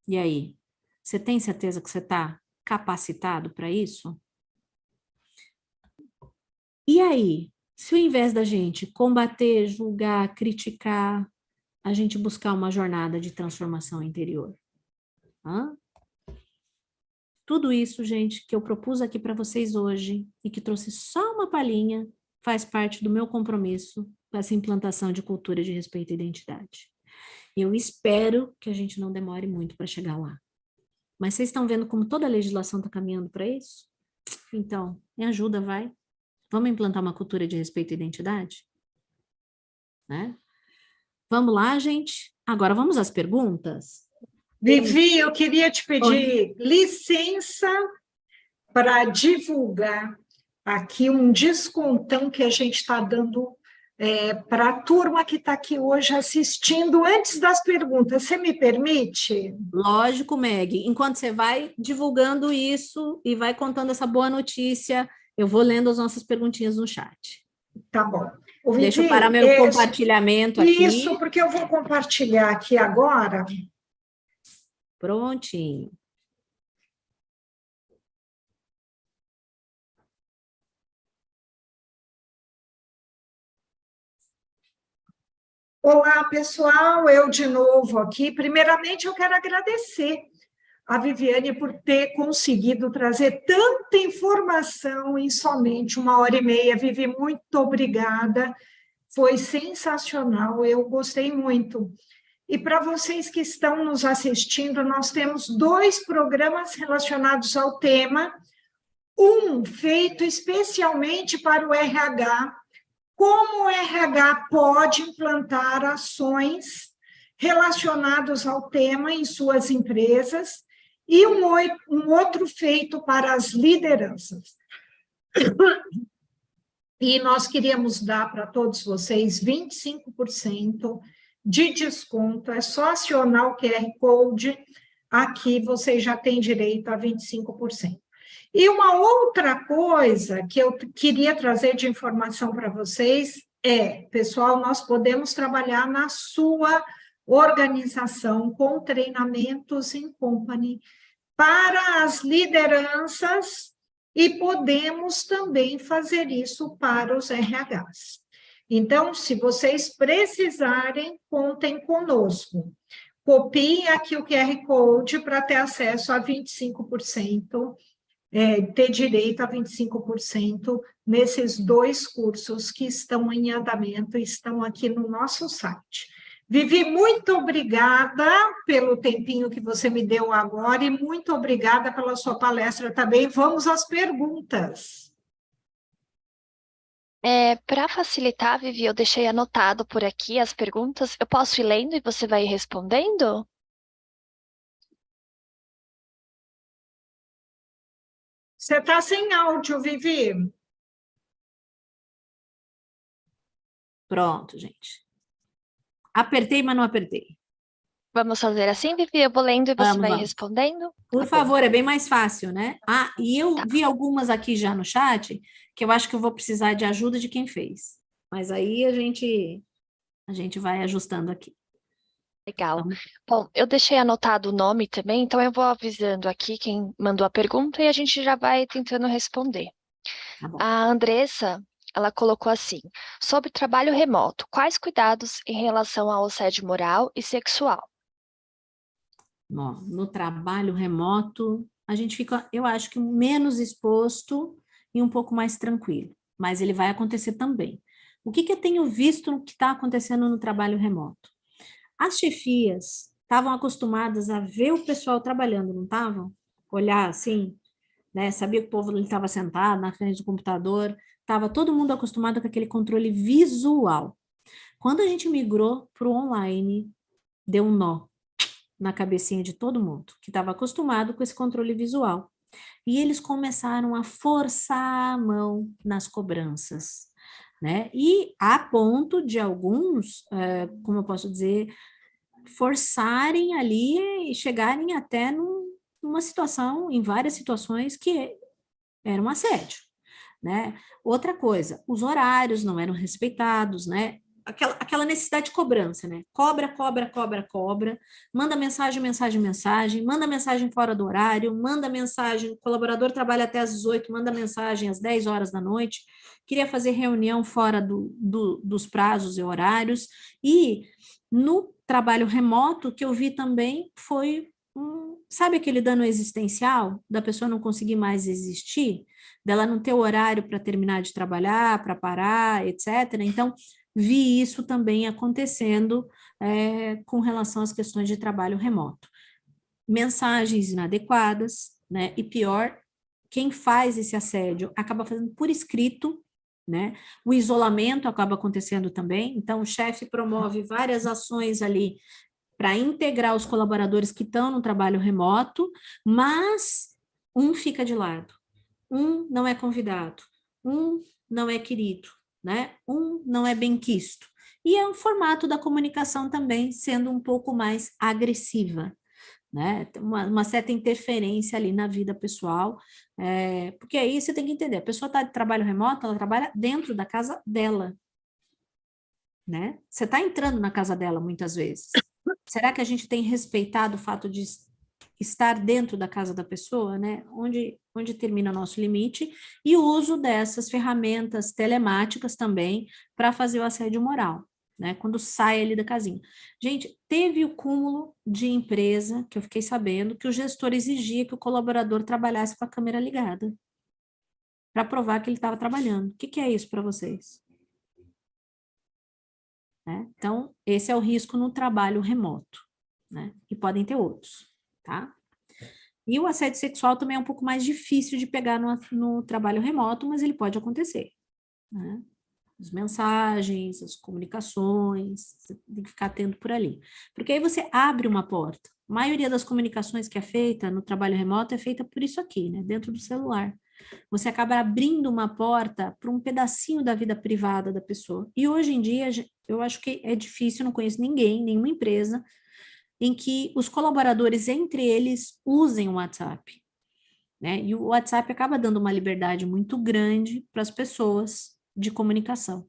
S3: E aí, você tem certeza que você está capacitado para isso? E aí, se ao invés da gente combater, julgar, criticar, a gente buscar uma jornada de transformação interior? Hã? Tudo isso, gente, que eu propus aqui para vocês hoje e que trouxe só uma palhinha, faz parte do meu compromisso com essa implantação de cultura de respeito e identidade. Eu espero que a gente não demore muito para chegar lá. Mas vocês estão vendo como toda a legislação está caminhando para isso? Então, me ajuda, vai. Vamos implantar uma cultura de respeito e identidade? Né? Vamos lá, gente. Agora vamos às perguntas?
S2: Vivi, eu queria te
S3: Oi.
S2: pedir licença para divulgar aqui um descontão que a gente está dando para a turma que está aqui hoje assistindo antes das perguntas. Você me permite?
S3: Lógico, Meg. Enquanto você vai divulgando isso e vai contando essa boa notícia, eu vou lendo as nossas perguntinhas no chat.
S2: Tá bom.
S3: Deixa eu
S2: Vivi,
S3: parar meu compartilhamento
S2: isso,
S3: aqui.
S2: porque eu vou compartilhar aqui agora.
S3: Prontinho.
S2: Olá, pessoal, eu de novo aqui. Primeiramente, eu quero agradecer a Viviane por ter conseguido trazer tanta informação em somente 1h30. Vivi, muito obrigada. Foi sensacional, eu gostei muito. E para vocês que estão nos assistindo, nós temos 2 programas relacionados ao tema, um feito especialmente para o RH, como o RH pode implantar ações relacionadas ao tema em suas empresas, e um outro feito para as lideranças. E nós queríamos dar para todos vocês 25% de desconto, é só acionar o QR Code, aqui vocês já têm direito a 25%. E uma outra coisa que eu queria trazer de informação para vocês pessoal, nós podemos trabalhar na sua organização com treinamentos em company para as lideranças e podemos também fazer isso para os RHs. Então, se vocês precisarem, contem conosco. Copiem aqui o QR Code para ter acesso a 25%, ter direito a 25% nesses 2 cursos que estão em andamento, estão aqui no nosso site. Vivi, muito obrigada pelo tempinho que você me deu agora e muito obrigada pela sua palestra também. Vamos às perguntas.
S1: Para facilitar, Vivi, eu deixei anotado por aqui as perguntas. Eu posso ir lendo e você vai respondendo?
S2: Você está sem áudio, Vivi.
S3: Pronto, gente. Apertei, mas não apertei.
S1: Vamos fazer assim, Vivi? Eu vou lendo e você vai
S3: Vamos.
S1: respondendo?
S3: Por favor, é bem mais fácil, né? Ah, e eu vi algumas aqui já no chat que eu acho que eu vou precisar de ajuda de quem fez. Mas aí a gente vai ajustando aqui.
S1: Legal. Bom, eu deixei anotado o nome também, então eu vou avisando aqui quem mandou a pergunta e a gente já vai tentando responder.
S3: Tá bom.
S1: A Andressa, ela colocou assim: sobre trabalho remoto, quais cuidados em relação ao assédio moral e sexual?
S3: Bom, no trabalho remoto, a gente fica, eu acho que menos exposto e um pouco mais tranquilo, mas ele vai acontecer também. O que eu tenho visto que está acontecendo no trabalho remoto? As chefias estavam acostumadas a ver o pessoal trabalhando, não estavam? Olhar assim, né? Sabia que o povo estava sentado na frente do computador, estava todo mundo acostumado com aquele controle visual. Quando a gente migrou para o online, deu um nó na cabecinha de todo mundo, que estava acostumado com esse controle visual. E eles começaram a forçar a mão nas cobranças, né? E a ponto de alguns, como eu posso dizer, forçarem ali e chegarem até numa situação, em várias situações que era um assédio, né? Outra coisa, os horários não eram respeitados, né? Aquela necessidade de cobrança, né? Cobra, cobra, cobra, cobra, manda mensagem, mensagem, mensagem, manda mensagem fora do horário, manda mensagem, o colaborador trabalha até às 18, manda mensagem às 10 horas da noite, queria fazer reunião fora dos prazos e horários, e no trabalho remoto, que eu vi também foi sabe aquele dano existencial da pessoa não conseguir mais existir, dela não ter horário para terminar de trabalhar, para parar, etc. Então, vi isso também acontecendo com relação às questões de trabalho remoto. Mensagens inadequadas, né? E pior, quem faz esse assédio acaba fazendo por escrito, né? O isolamento acaba acontecendo também, então o chefe promove várias ações ali para integrar os colaboradores que estão no trabalho remoto, mas um fica de lado, um não é convidado, um não é querido, né? Um não é benquisto. E é um formato da comunicação também sendo um pouco mais agressiva, né? Uma certa interferência ali na vida pessoal, porque aí você tem que entender, a pessoa está de trabalho remoto, ela trabalha dentro da casa dela, né? Você está entrando na casa dela muitas vezes. Será que a gente tem respeitado o fato de estar dentro da casa da pessoa, né? Onde termina o nosso limite, e o uso dessas ferramentas telemáticas também para fazer o assédio moral, né? Quando sai ali da casinha. Gente, teve o cúmulo de empresa que eu fiquei sabendo que o gestor exigia que o colaborador trabalhasse com a câmera ligada para provar que ele estava trabalhando. O que é isso para vocês? Né? Então, esse é o risco no trabalho remoto, né? E podem ter outros, tá? E o assédio sexual também é um pouco mais difícil de pegar no trabalho remoto, mas ele pode acontecer, né? As mensagens, as comunicações, você tem que ficar atento por ali. Porque aí você abre uma porta. A maioria das comunicações que é feita no trabalho remoto é feita por isso aqui, né? Dentro do celular. Você acaba abrindo uma porta para um pedacinho da vida privada da pessoa. E hoje em dia, eu acho que é difícil, não conheço ninguém, nenhuma empresa, em que os colaboradores entre eles usem o WhatsApp, né? E o WhatsApp acaba dando uma liberdade muito grande para as pessoas de comunicação,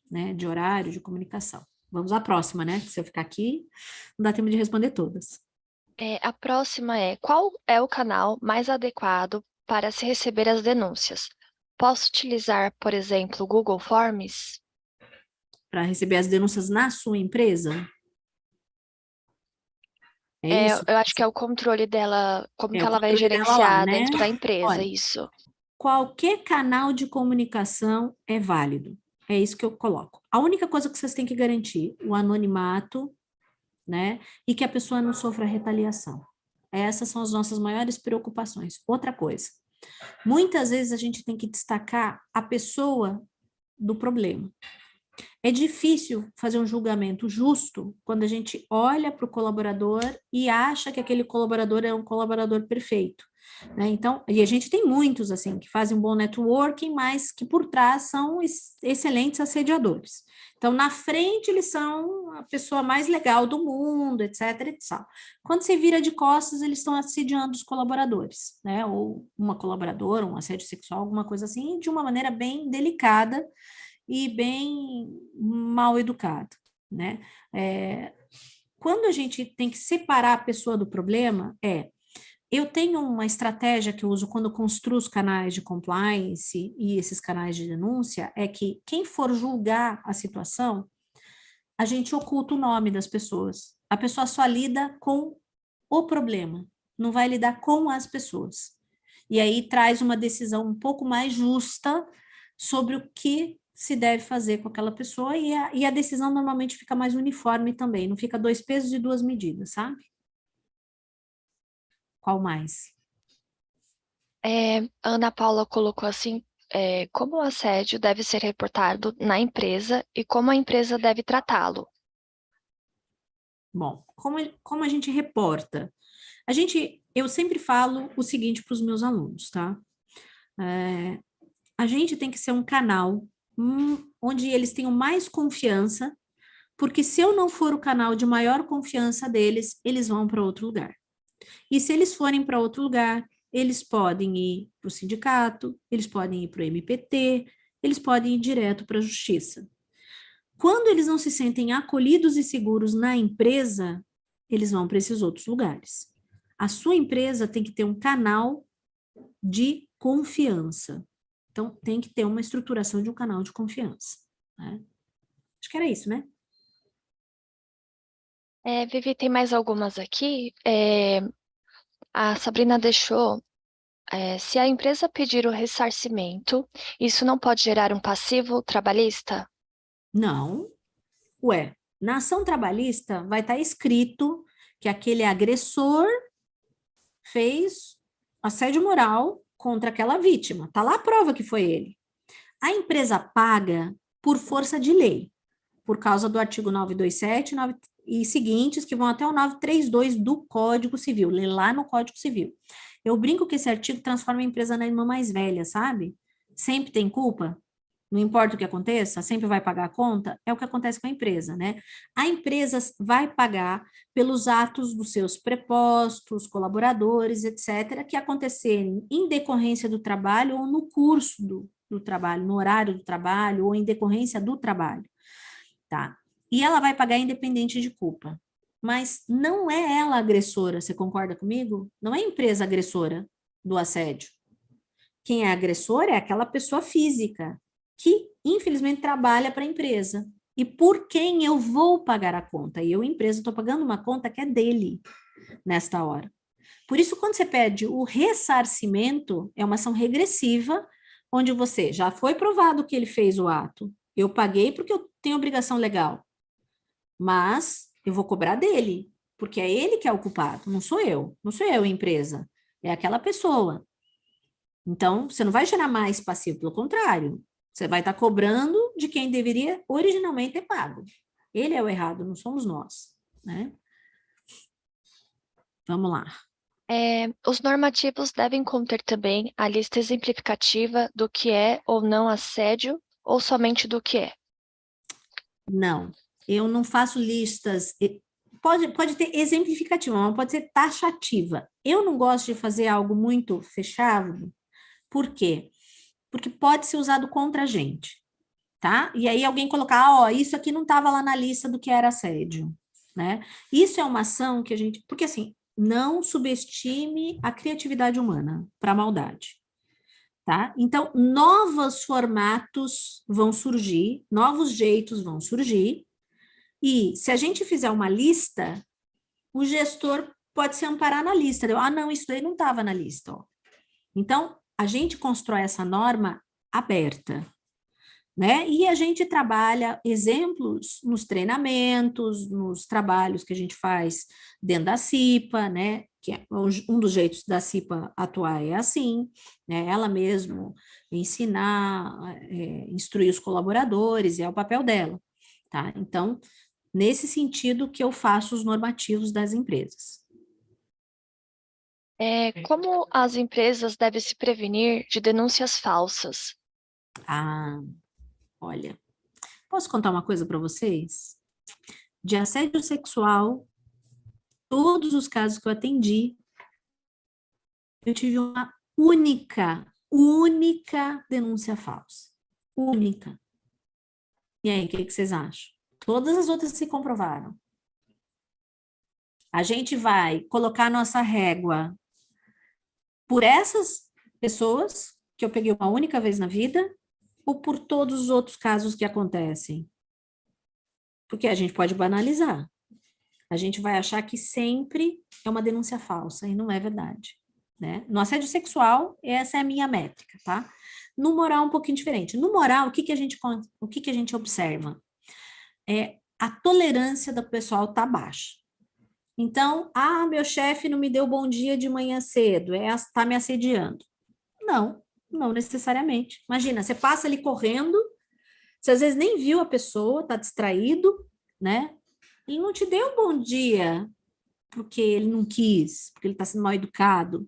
S3: né? De horário, de comunicação. Vamos à próxima, né? Se eu ficar aqui, não dá tempo de responder todas.
S1: A próxima é: qual é o canal mais adequado para se receber as denúncias? Posso utilizar, por exemplo, o Google Forms?
S3: Para receber as denúncias na sua empresa? É isso?
S1: Eu acho que é o controle dela, como
S3: É
S1: que
S3: o
S1: ela vai
S3: controle dela lá,
S1: gerenciar
S3: né?
S1: dentro da empresa,
S3: Olha,
S1: isso.
S3: qualquer canal de comunicação é válido. É isso que eu coloco. A única coisa que vocês têm que garantir, o anonimato, né? E que a pessoa não sofra retaliação. Essas são as nossas maiores preocupações. Outra coisa, muitas vezes a gente tem que destacar a pessoa do problema. É difícil fazer um julgamento justo quando a gente olha para o colaborador e acha que aquele colaborador é um colaborador perfeito, né? Então, e a gente tem muitos assim que fazem um bom networking, mas que por trás são excelentes assediadores. Então, na frente eles são a pessoa mais legal do mundo, etc, etc. Quando você vira de costas, eles estão assediando os colaboradores, né? Ou uma colaboradora, um assédio sexual, alguma coisa assim, de uma maneira bem delicada e bem mal educado, né? Quando a gente tem que separar a pessoa do problema, eu tenho uma estratégia que eu uso quando eu construo os canais de compliance e esses canais de denúncia, é que quem for julgar a situação, a gente oculta o nome das pessoas. A pessoa só lida com o problema, não vai lidar com as pessoas. E aí traz uma decisão um pouco mais justa sobre o que se deve fazer com aquela pessoa, e a decisão normalmente fica mais uniforme também, não fica 2 pesos e 2 medidas, sabe? Qual mais?
S1: A Ana Paula colocou assim: como o assédio deve ser reportado na empresa e como a empresa deve tratá-lo?
S3: Bom, como a gente reporta? Eu sempre falo o seguinte para os meus alunos, tá? A gente tem que ser um canal onde eles tenham mais confiança Porque se eu não for o canal de maior confiança deles, eles vão para outro lugar. E se eles forem para outro lugar, eles podem ir para o sindicato, eles podem ir para o MPT, eles podem ir direto para a justiça. Quando eles não se sentem acolhidos e seguros na empresa, eles vão para esses outros lugares. A sua empresa tem que ter um canal de confiança. Então, tem que ter uma estruturação de um canal de confiança, né? Acho que era isso, né?
S1: Vivi, tem mais algumas aqui. A Sabrina deixou, se a empresa pedir o ressarcimento, isso não pode gerar um passivo trabalhista?
S3: Não. Ué, na ação trabalhista vai estar escrito que aquele agressor fez assédio moral contra aquela vítima. Tá lá a prova que foi ele. A empresa paga por força de lei, por causa do artigo 927 e seguintes, que vão até o 932 do Código Civil, lê lá no Código Civil. Eu brinco que esse artigo transforma a empresa na irmã mais velha, sabe? Sempre tem culpa, não importa o que aconteça, sempre vai pagar a conta, é o que acontece com a empresa, né? A empresa vai pagar pelos atos dos seus prepostos, colaboradores, etc., que acontecerem em decorrência do trabalho ou no curso do trabalho, no horário do trabalho ou em decorrência do trabalho, tá? E ela vai pagar independente de culpa. Mas não é ela a agressora, você concorda comigo? Não é a empresa agressora do assédio. Quem é agressor é aquela pessoa física que, infelizmente, trabalha para a empresa. E por quem eu vou pagar a conta? E eu, empresa, estou pagando uma conta que é dele nesta hora. Por isso, quando você pede o ressarcimento, é uma ação regressiva, onde você já foi provado que ele fez o ato. Eu paguei porque eu tenho obrigação legal. Mas eu vou cobrar dele, porque é ele que é o culpado, não sou eu. Não sou eu, empresa. É aquela pessoa. Então, você não vai gerar mais passivo, pelo contrário. Você vai estar cobrando de quem deveria originalmente ter pago. Ele é o errado, não somos nós, né? Vamos lá.
S1: Os normativos devem conter também a lista exemplificativa do que é ou não assédio, ou somente do que é?
S3: Não, eu não faço listas. Pode ter exemplificativa, mas pode ser taxativa. Eu não gosto de fazer algo muito fechado. Por quê? Porque pode ser usado contra a gente, tá? E aí alguém colocar, ó, isso aqui não estava lá na lista do que era assédio, né? Isso é uma ação que a gente... Porque, assim, não subestime a criatividade humana para a maldade, tá? Então, novos formatos vão surgir, novos jeitos vão surgir, e se a gente fizer uma lista, o gestor pode se amparar na lista. Ah, não, isso daí não estava na lista, ó. Então, a gente constrói essa norma aberta, né? E a gente trabalha exemplos nos treinamentos, nos trabalhos que a gente faz dentro da CIPA, né? Que é um dos jeitos da CIPA atuar é assim, né? Ela mesmo ensinar, instruir os colaboradores, é o papel dela, tá? Então, nesse sentido que eu faço os normativos das empresas.
S1: Como as empresas devem se prevenir de denúncias falsas?
S3: Ah, olha, posso contar uma coisa para vocês? De assédio sexual, todos os casos que eu atendi, eu tive uma única denúncia falsa. Única. E aí, o que vocês acham? Todas as outras se comprovaram. A gente vai colocar nossa régua por essas pessoas que eu peguei uma única vez na vida ou por todos os outros casos que acontecem? Porque a gente pode banalizar. A gente vai achar que sempre é uma denúncia falsa e não é verdade, né? No assédio sexual, essa é a minha métrica, tá? No moral, um pouquinho diferente. No moral, o que a gente observa? A tolerância do pessoal tá baixa. Então, meu chefe não me deu bom dia de manhã cedo, tá me assediando. Não, não necessariamente. Imagina, você passa ali correndo, você às vezes nem viu a pessoa, tá distraído, né? Ele não te deu bom dia porque ele não quis, porque ele está sendo mal educado.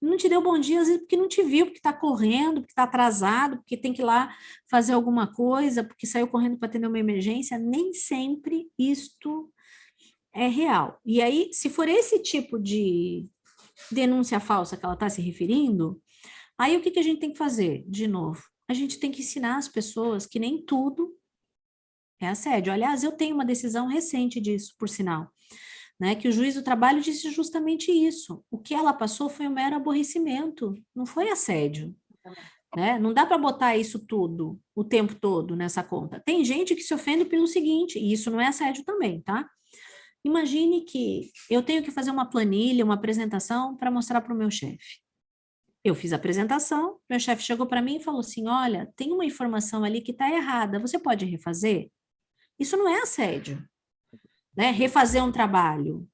S3: Não te deu bom dia, às vezes, porque não te viu, porque está correndo, porque está atrasado, porque tem que ir lá fazer alguma coisa, porque saiu correndo para atender uma emergência. Nem sempre isto é real. E aí, se for esse tipo de denúncia falsa que ela está se referindo, aí o que que a gente tem que fazer? De novo, a gente tem que ensinar as pessoas que nem tudo é assédio. Aliás, eu tenho uma decisão recente disso, por sinal, né? Que o juiz do trabalho disse justamente isso. O que ela passou foi um mero aborrecimento, não foi assédio, né? Não dá para botar isso tudo, o tempo todo, nessa conta. Tem gente que se ofende pelo seguinte, e isso não é assédio também, tá? Imagine que eu tenho que fazer uma planilha, uma apresentação para mostrar para o meu chefe. Eu fiz a apresentação, meu chefe chegou para mim e falou assim: olha, tem uma informação ali que está errada, você pode refazer? Isso não é assédio, né? Refazer um trabalho.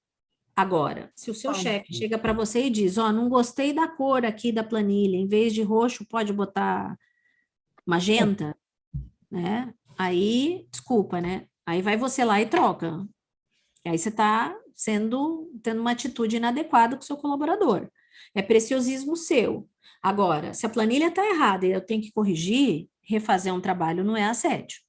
S3: Agora, se o seu chefe chega para você e diz: ó, não gostei da cor aqui da planilha, em vez de roxo, pode botar magenta, né? Aí, desculpa, né? Aí vai você lá e troca. E aí você está tendo uma atitude inadequada com o seu colaborador. É preciosismo seu. Agora, se a planilha está errada e eu tenho que corrigir, refazer um trabalho não é assédio,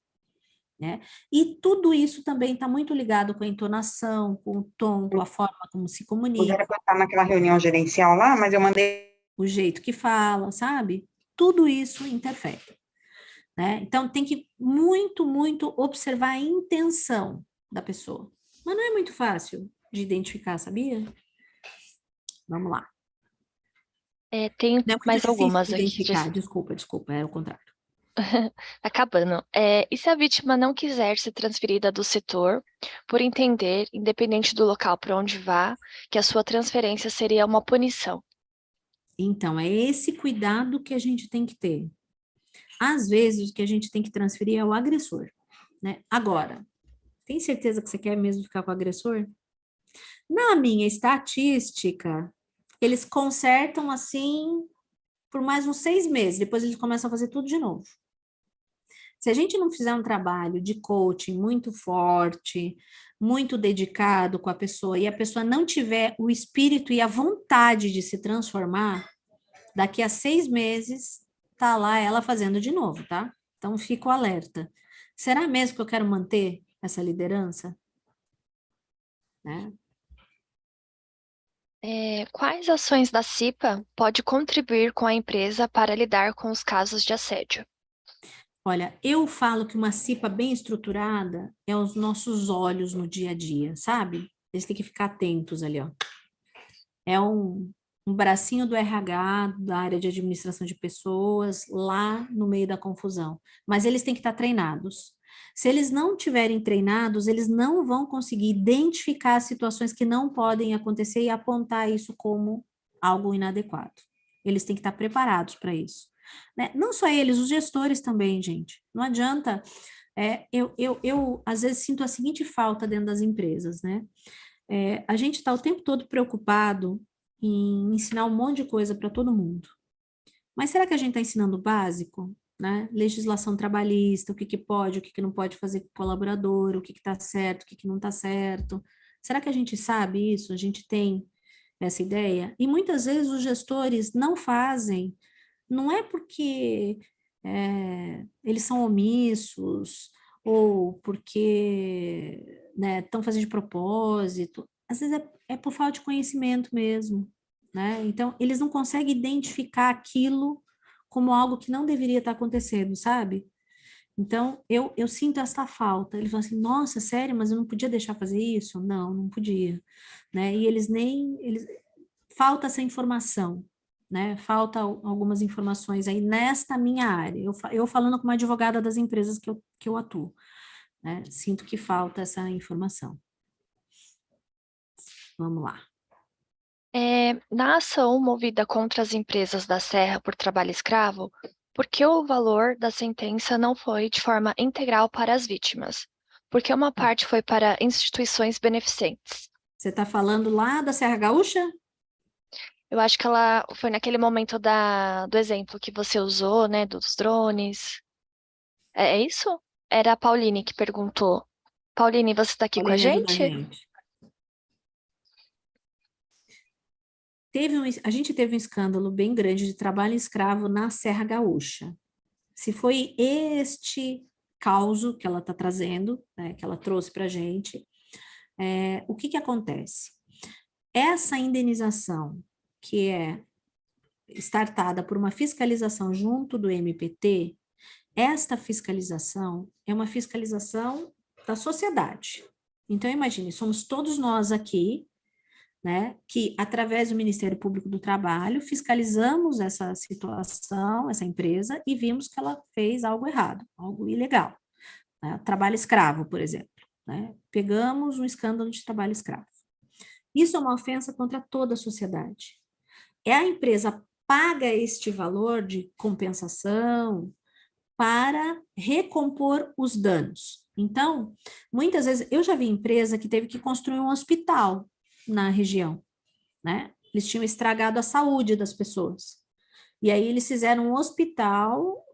S3: né? E tudo isso também está muito ligado com a entonação, com o tom, com a forma como se
S4: Hoje era
S3: comunica,
S4: para estar naquela reunião gerencial lá, mas eu mandei.
S3: o jeito que fala, sabe? Tudo isso interfere, né? Então tem que muito observar a intenção da pessoa. Mas não é muito fácil de identificar, sabia? Vamos lá.
S1: Tem
S3: Não é muito
S1: mais
S3: difícil
S1: algumas
S3: de
S1: aqui.
S3: identificar, desculpa, é o contrário.
S1: Acabando. E se a vítima não quiser ser transferida do setor, por entender, independente do local para onde vá, que a sua transferência seria uma punição?
S3: Então, é esse cuidado que a gente tem que ter. Às vezes, o que a gente tem que transferir é o agressor, né? Agora, tem certeza que você quer mesmo ficar com o agressor? Na minha estatística, eles consertam assim por mais uns 6 meses, depois eles começam a fazer tudo de novo. Se a gente não fizer um trabalho de coaching muito forte, muito dedicado com a pessoa, e a pessoa não tiver o espírito e a vontade de se transformar, daqui a 6 meses, tá lá ela fazendo de novo, tá? Então, fico alerta. Será mesmo que eu quero manter essa liderança? Né?
S1: Quais ações da CIPA pode contribuir com a empresa para lidar com os casos de assédio?
S3: Olha, eu falo que uma CIPA bem estruturada é os nossos olhos no dia a dia, sabe? Eles têm que ficar atentos ali, ó. É um bracinho do RH, da área de administração de pessoas, lá no meio da confusão. Mas eles têm que estar treinados. Se eles não tiverem treinados, eles não vão conseguir identificar situações que não podem acontecer e apontar isso como algo inadequado. Eles têm que estar preparados para isso. Né? Não só eles, os gestores também, gente. Não adianta. Eu às vezes sinto a seguinte falta dentro das empresas, né? A gente está o tempo todo preocupado em ensinar um monte de coisa para todo mundo. Mas será que a gente está ensinando o básico? Né? Legislação trabalhista, o que, que pode, o que, que não pode fazer com o colaborador, o que está certo, o que, que não está certo. Será que a gente sabe isso? A gente tem essa ideia? E muitas vezes os gestores não fazem, não é porque eles são omissos, ou porque estão fazendo de propósito, às vezes é por falta de conhecimento mesmo, né? Então, eles não conseguem identificar aquilo como algo que não deveria estar acontecendo, sabe? Então, eu sinto essa falta. Eles falam assim, nossa, sério, mas eu não podia deixar fazer isso? Não, não podia, né? E falta essa informação, né? Falta algumas informações aí nesta minha área. Eu falando como advogada das empresas que eu atuo, né? Sinto que falta essa informação. Vamos lá.
S1: Na ação movida contra as empresas da Serra por trabalho escravo, por que o valor da sentença não foi de forma integral para as vítimas? Porque uma parte foi para instituições beneficentes.
S3: Você está falando lá da Serra Gaúcha?
S1: Eu acho que ela foi naquele momento do exemplo que você usou, né, dos drones. É isso? Era a Pauline que perguntou. Pauline, você está aqui com a
S3: Pauline ajuda a
S1: gente?
S3: gente. a gente teve um escândalo bem grande de trabalho escravo na Serra Gaúcha. Se foi este causo que ela está trazendo, né, que ela trouxe para a gente, o que que acontece? Essa indenização que é startada por uma fiscalização junto do MPT, esta fiscalização é uma fiscalização da sociedade. Então, imagine, somos todos nós aqui, né, que através do Ministério Público do Trabalho fiscalizamos essa situação, essa empresa, e vimos que ela fez algo errado, algo ilegal, né, trabalho escravo, por exemplo, né, pegamos um escândalo de trabalho escravo. Isso é uma ofensa contra toda a sociedade. A empresa paga este valor de compensação para recompor os danos. Então, muitas vezes, eu já vi empresa que teve que construir um hospital na região, né? Eles tinham estragado a saúde das pessoas. E aí eles fizeram um hospital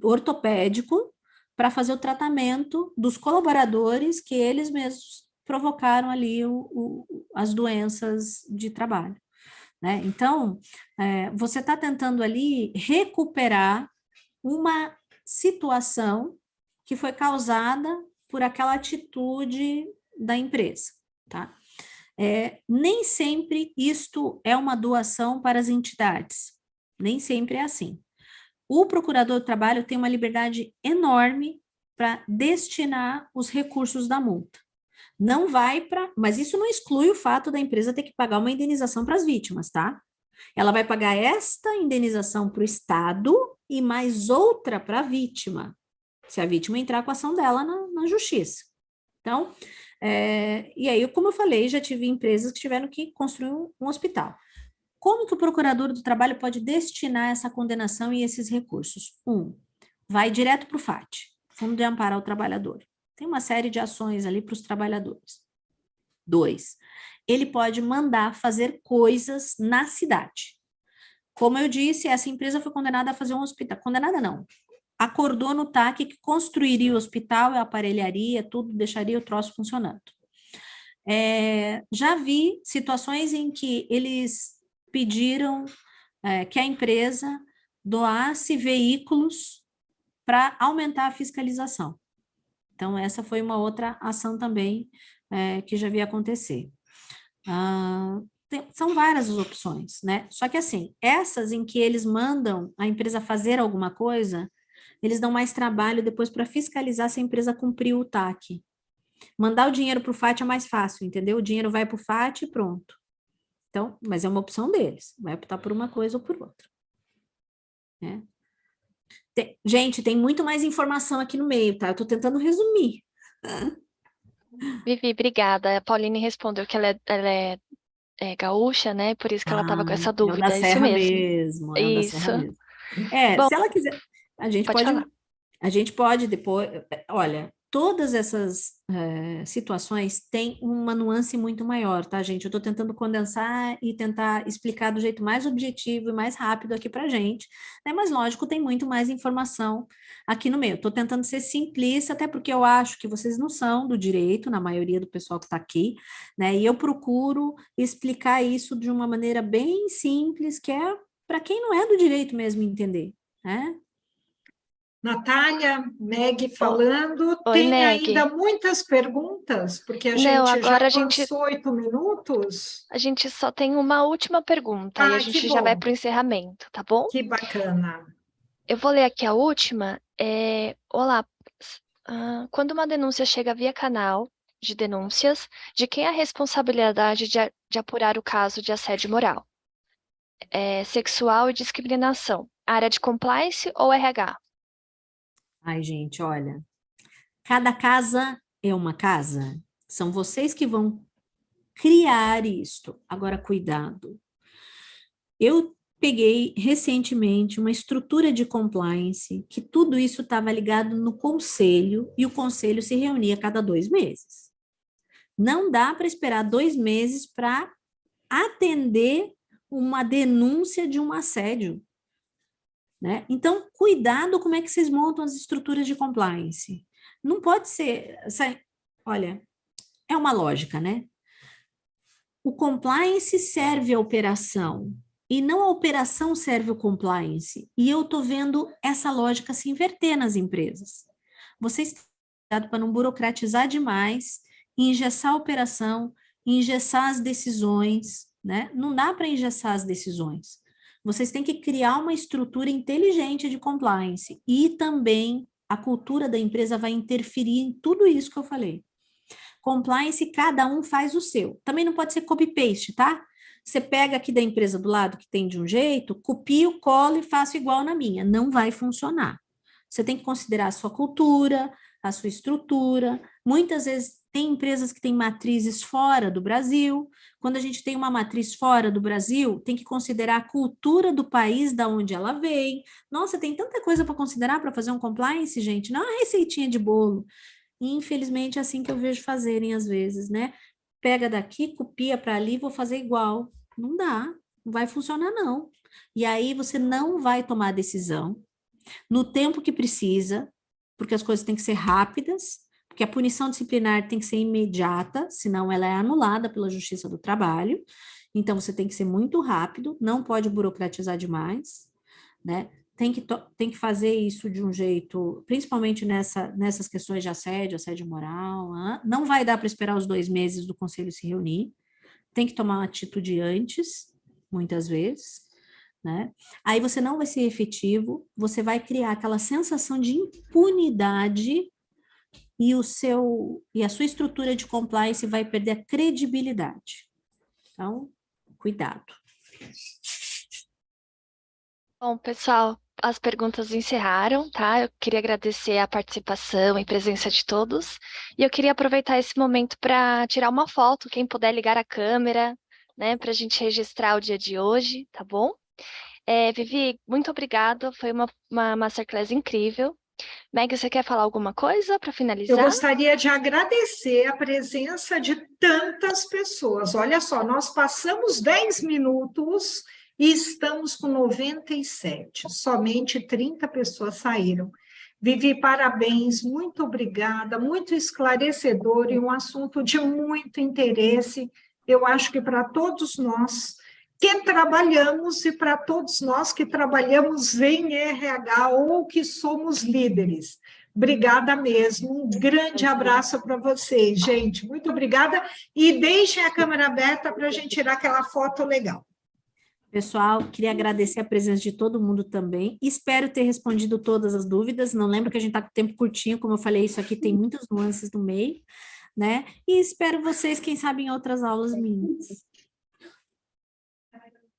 S3: ortopédico para fazer o tratamento dos colaboradores que eles mesmos provocaram ali as doenças de trabalho, né? Então, você está tentando ali recuperar uma situação que foi causada por aquela atitude da empresa, tá? Nem sempre isto é uma doação para as entidades, nem sempre é assim. O procurador do trabalho tem uma liberdade enorme para destinar os recursos da multa. Não vai para... Mas isso não exclui o fato da empresa ter que pagar uma indenização para as vítimas, tá? Ela vai pagar esta indenização para o Estado e mais outra para a vítima, se a vítima entrar com a ação dela na justiça. Então, e aí, como eu falei, já tive empresas que tiveram que construir um hospital. Como que o procurador do trabalho pode destinar essa condenação e esses recursos? Vai direto para o FAT, Fundo de Amparo ao Trabalhador. Tem uma série de ações ali para os trabalhadores. 2, ele pode mandar fazer coisas na cidade. Como eu disse, essa empresa foi condenada a fazer um hospital. Condenada não. Acordou no TAC que construiria o hospital, a aparelharia, tudo, deixaria o troço funcionando. Já vi situações em que eles pediram que a empresa doasse veículos para aumentar a fiscalização. Então, essa foi uma outra ação também que já vi acontecer. São várias as opções, né? Só que assim, essas em que eles mandam a empresa fazer alguma coisa, eles dão mais trabalho depois para fiscalizar se a empresa cumpriu o TAC. Mandar o dinheiro para o FAT é mais fácil, entendeu? O dinheiro vai para o FAT e pronto. Então, mas é uma opção deles, vai optar por uma coisa ou por outra. Né? Gente, tem muito mais informação aqui no meio, tá? Eu estou tentando resumir.
S1: Vivi, obrigada. A Pauline respondeu que ela é gaúcha, né? Por isso que ela estava com essa
S3: É o da
S1: dúvida. É isso
S3: Serra
S1: mesmo.
S3: mesmo, é o da
S1: Isso.
S3: Serra mesmo.
S1: Bom,
S3: Se ela quiser,
S1: pode falar.
S3: a gente pode depois, olha, todas essas situações têm uma nuance muito maior, tá, gente? Eu estou tentando condensar e tentar explicar do jeito mais objetivo e mais rápido aqui para a gente, né? Mas, lógico, tem muito mais informação aqui no meio. Estou tentando ser simplista, até porque eu acho que vocês não são do direito, na maioria do pessoal que está aqui, né? E eu procuro explicar isso de uma maneira bem simples, que é para quem não é do direito mesmo entender, né?
S2: Natália, Meg falando,
S1: Oi,
S2: tem
S1: Meg.
S2: ainda muitas perguntas, porque a
S1: Não,
S2: gente já
S1: agora
S2: avançou 8 minutos.
S1: a gente só tem uma última pergunta e a
S2: Ah, que
S1: gente já vai
S2: bom,
S1: para o encerramento, tá bom?
S2: que bacana.
S1: Eu vou ler aqui a última. Olá, quando uma denúncia chega via canal de denúncias, de quem é a responsabilidade de apurar o caso de assédio moral? Sexual e discriminação? Área de compliance ou RH?
S3: Ai, gente, olha, cada casa é uma casa. São vocês que vão criar isto. Agora, cuidado. Eu peguei recentemente uma estrutura de compliance que tudo isso estava ligado no conselho e o conselho se reunia a cada 2 meses. Não dá para esperar 2 meses para atender uma denúncia de um assédio. Né? Então, cuidado como é que vocês montam as estruturas de compliance. Não pode ser... Olha, é uma lógica, né? o compliance serve a operação, e não a operação serve o compliance. E eu estou vendo essa lógica se inverter nas empresas. Vocês têm cuidado para não burocratizar demais, engessar a operação, engessar as decisões, né? Não dá para engessar as decisões. Vocês têm que criar uma estrutura inteligente de compliance, e também a cultura da empresa vai interferir em tudo isso que eu falei. Compliance, cada um faz o seu. Também não pode ser copy-paste, tá? Você pega aqui da empresa do lado, que tem de um jeito, copio, colo e faço igual na minha. Não vai funcionar. Você tem que considerar a sua cultura, a sua estrutura. Muitas vezes tem empresas que têm matrizes fora do Brasil. Quando a gente tem uma matriz fora do Brasil, tem que considerar a cultura do país da onde ela vem. Nossa, tem tanta coisa para considerar para fazer um compliance, gente. Não é uma receitinha de bolo. E, infelizmente, é assim que eu vejo fazerem às vezes, né? Pega daqui, copia para ali, vou fazer igual. Não dá, não vai funcionar, não. E aí você não vai tomar a decisão no tempo que precisa, porque as coisas têm que ser rápidas, porque a punição disciplinar tem que ser imediata, senão ela é anulada pela Justiça do Trabalho. Então, você tem que ser muito rápido, não pode burocratizar demais, né? Tem que fazer isso de um jeito, principalmente nessas questões de assédio moral. Não vai dar para esperar os 2 meses do conselho se reunir, tem que tomar uma atitude antes, muitas vezes, né? Aí você não vai ser efetivo, você vai criar aquela sensação de impunidade e a sua estrutura de compliance vai perder a credibilidade. Então, cuidado.
S1: Bom, pessoal, as perguntas encerraram, tá? Eu queria agradecer a participação e presença de todos. E eu queria aproveitar esse momento para tirar uma foto, quem puder ligar a câmera, né, para a gente registrar o dia de hoje, tá bom? Vivi, muito obrigada, foi uma masterclass incrível. Meg, você quer falar alguma coisa para
S2: Eu
S1: finalizar?
S2: gostaria de agradecer a presença de tantas pessoas. Olha só, nós passamos 10 minutos e estamos com 97. Somente 30 pessoas saíram. Vivi, parabéns, muito obrigada, muito esclarecedor e um assunto de muito interesse. Eu acho que para todos nós que trabalhamos e para todos nós que trabalhamos em RH ou que somos líderes. Obrigada mesmo, um grande abraço para vocês, gente. Muito obrigada. E deixem a câmera aberta para a gente tirar aquela foto legal.
S3: Pessoal, queria agradecer a presença de todo mundo também. Espero ter respondido todas as dúvidas. Não lembro que a gente está com tempo curtinho, como eu falei, isso aqui tem muitas nuances no meio, né? E espero vocês, quem sabe, em outras aulas minhas.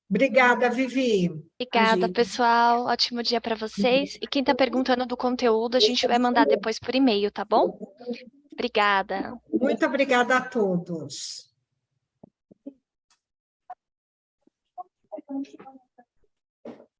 S2: Obrigada, Vivi.
S1: Obrigada,
S3: Imagina.
S1: pessoal. Ótimo dia para vocês. E quem está perguntando do conteúdo, a gente vai mandar depois por e-mail, tá bom? Obrigada.
S2: Muito obrigada a todos.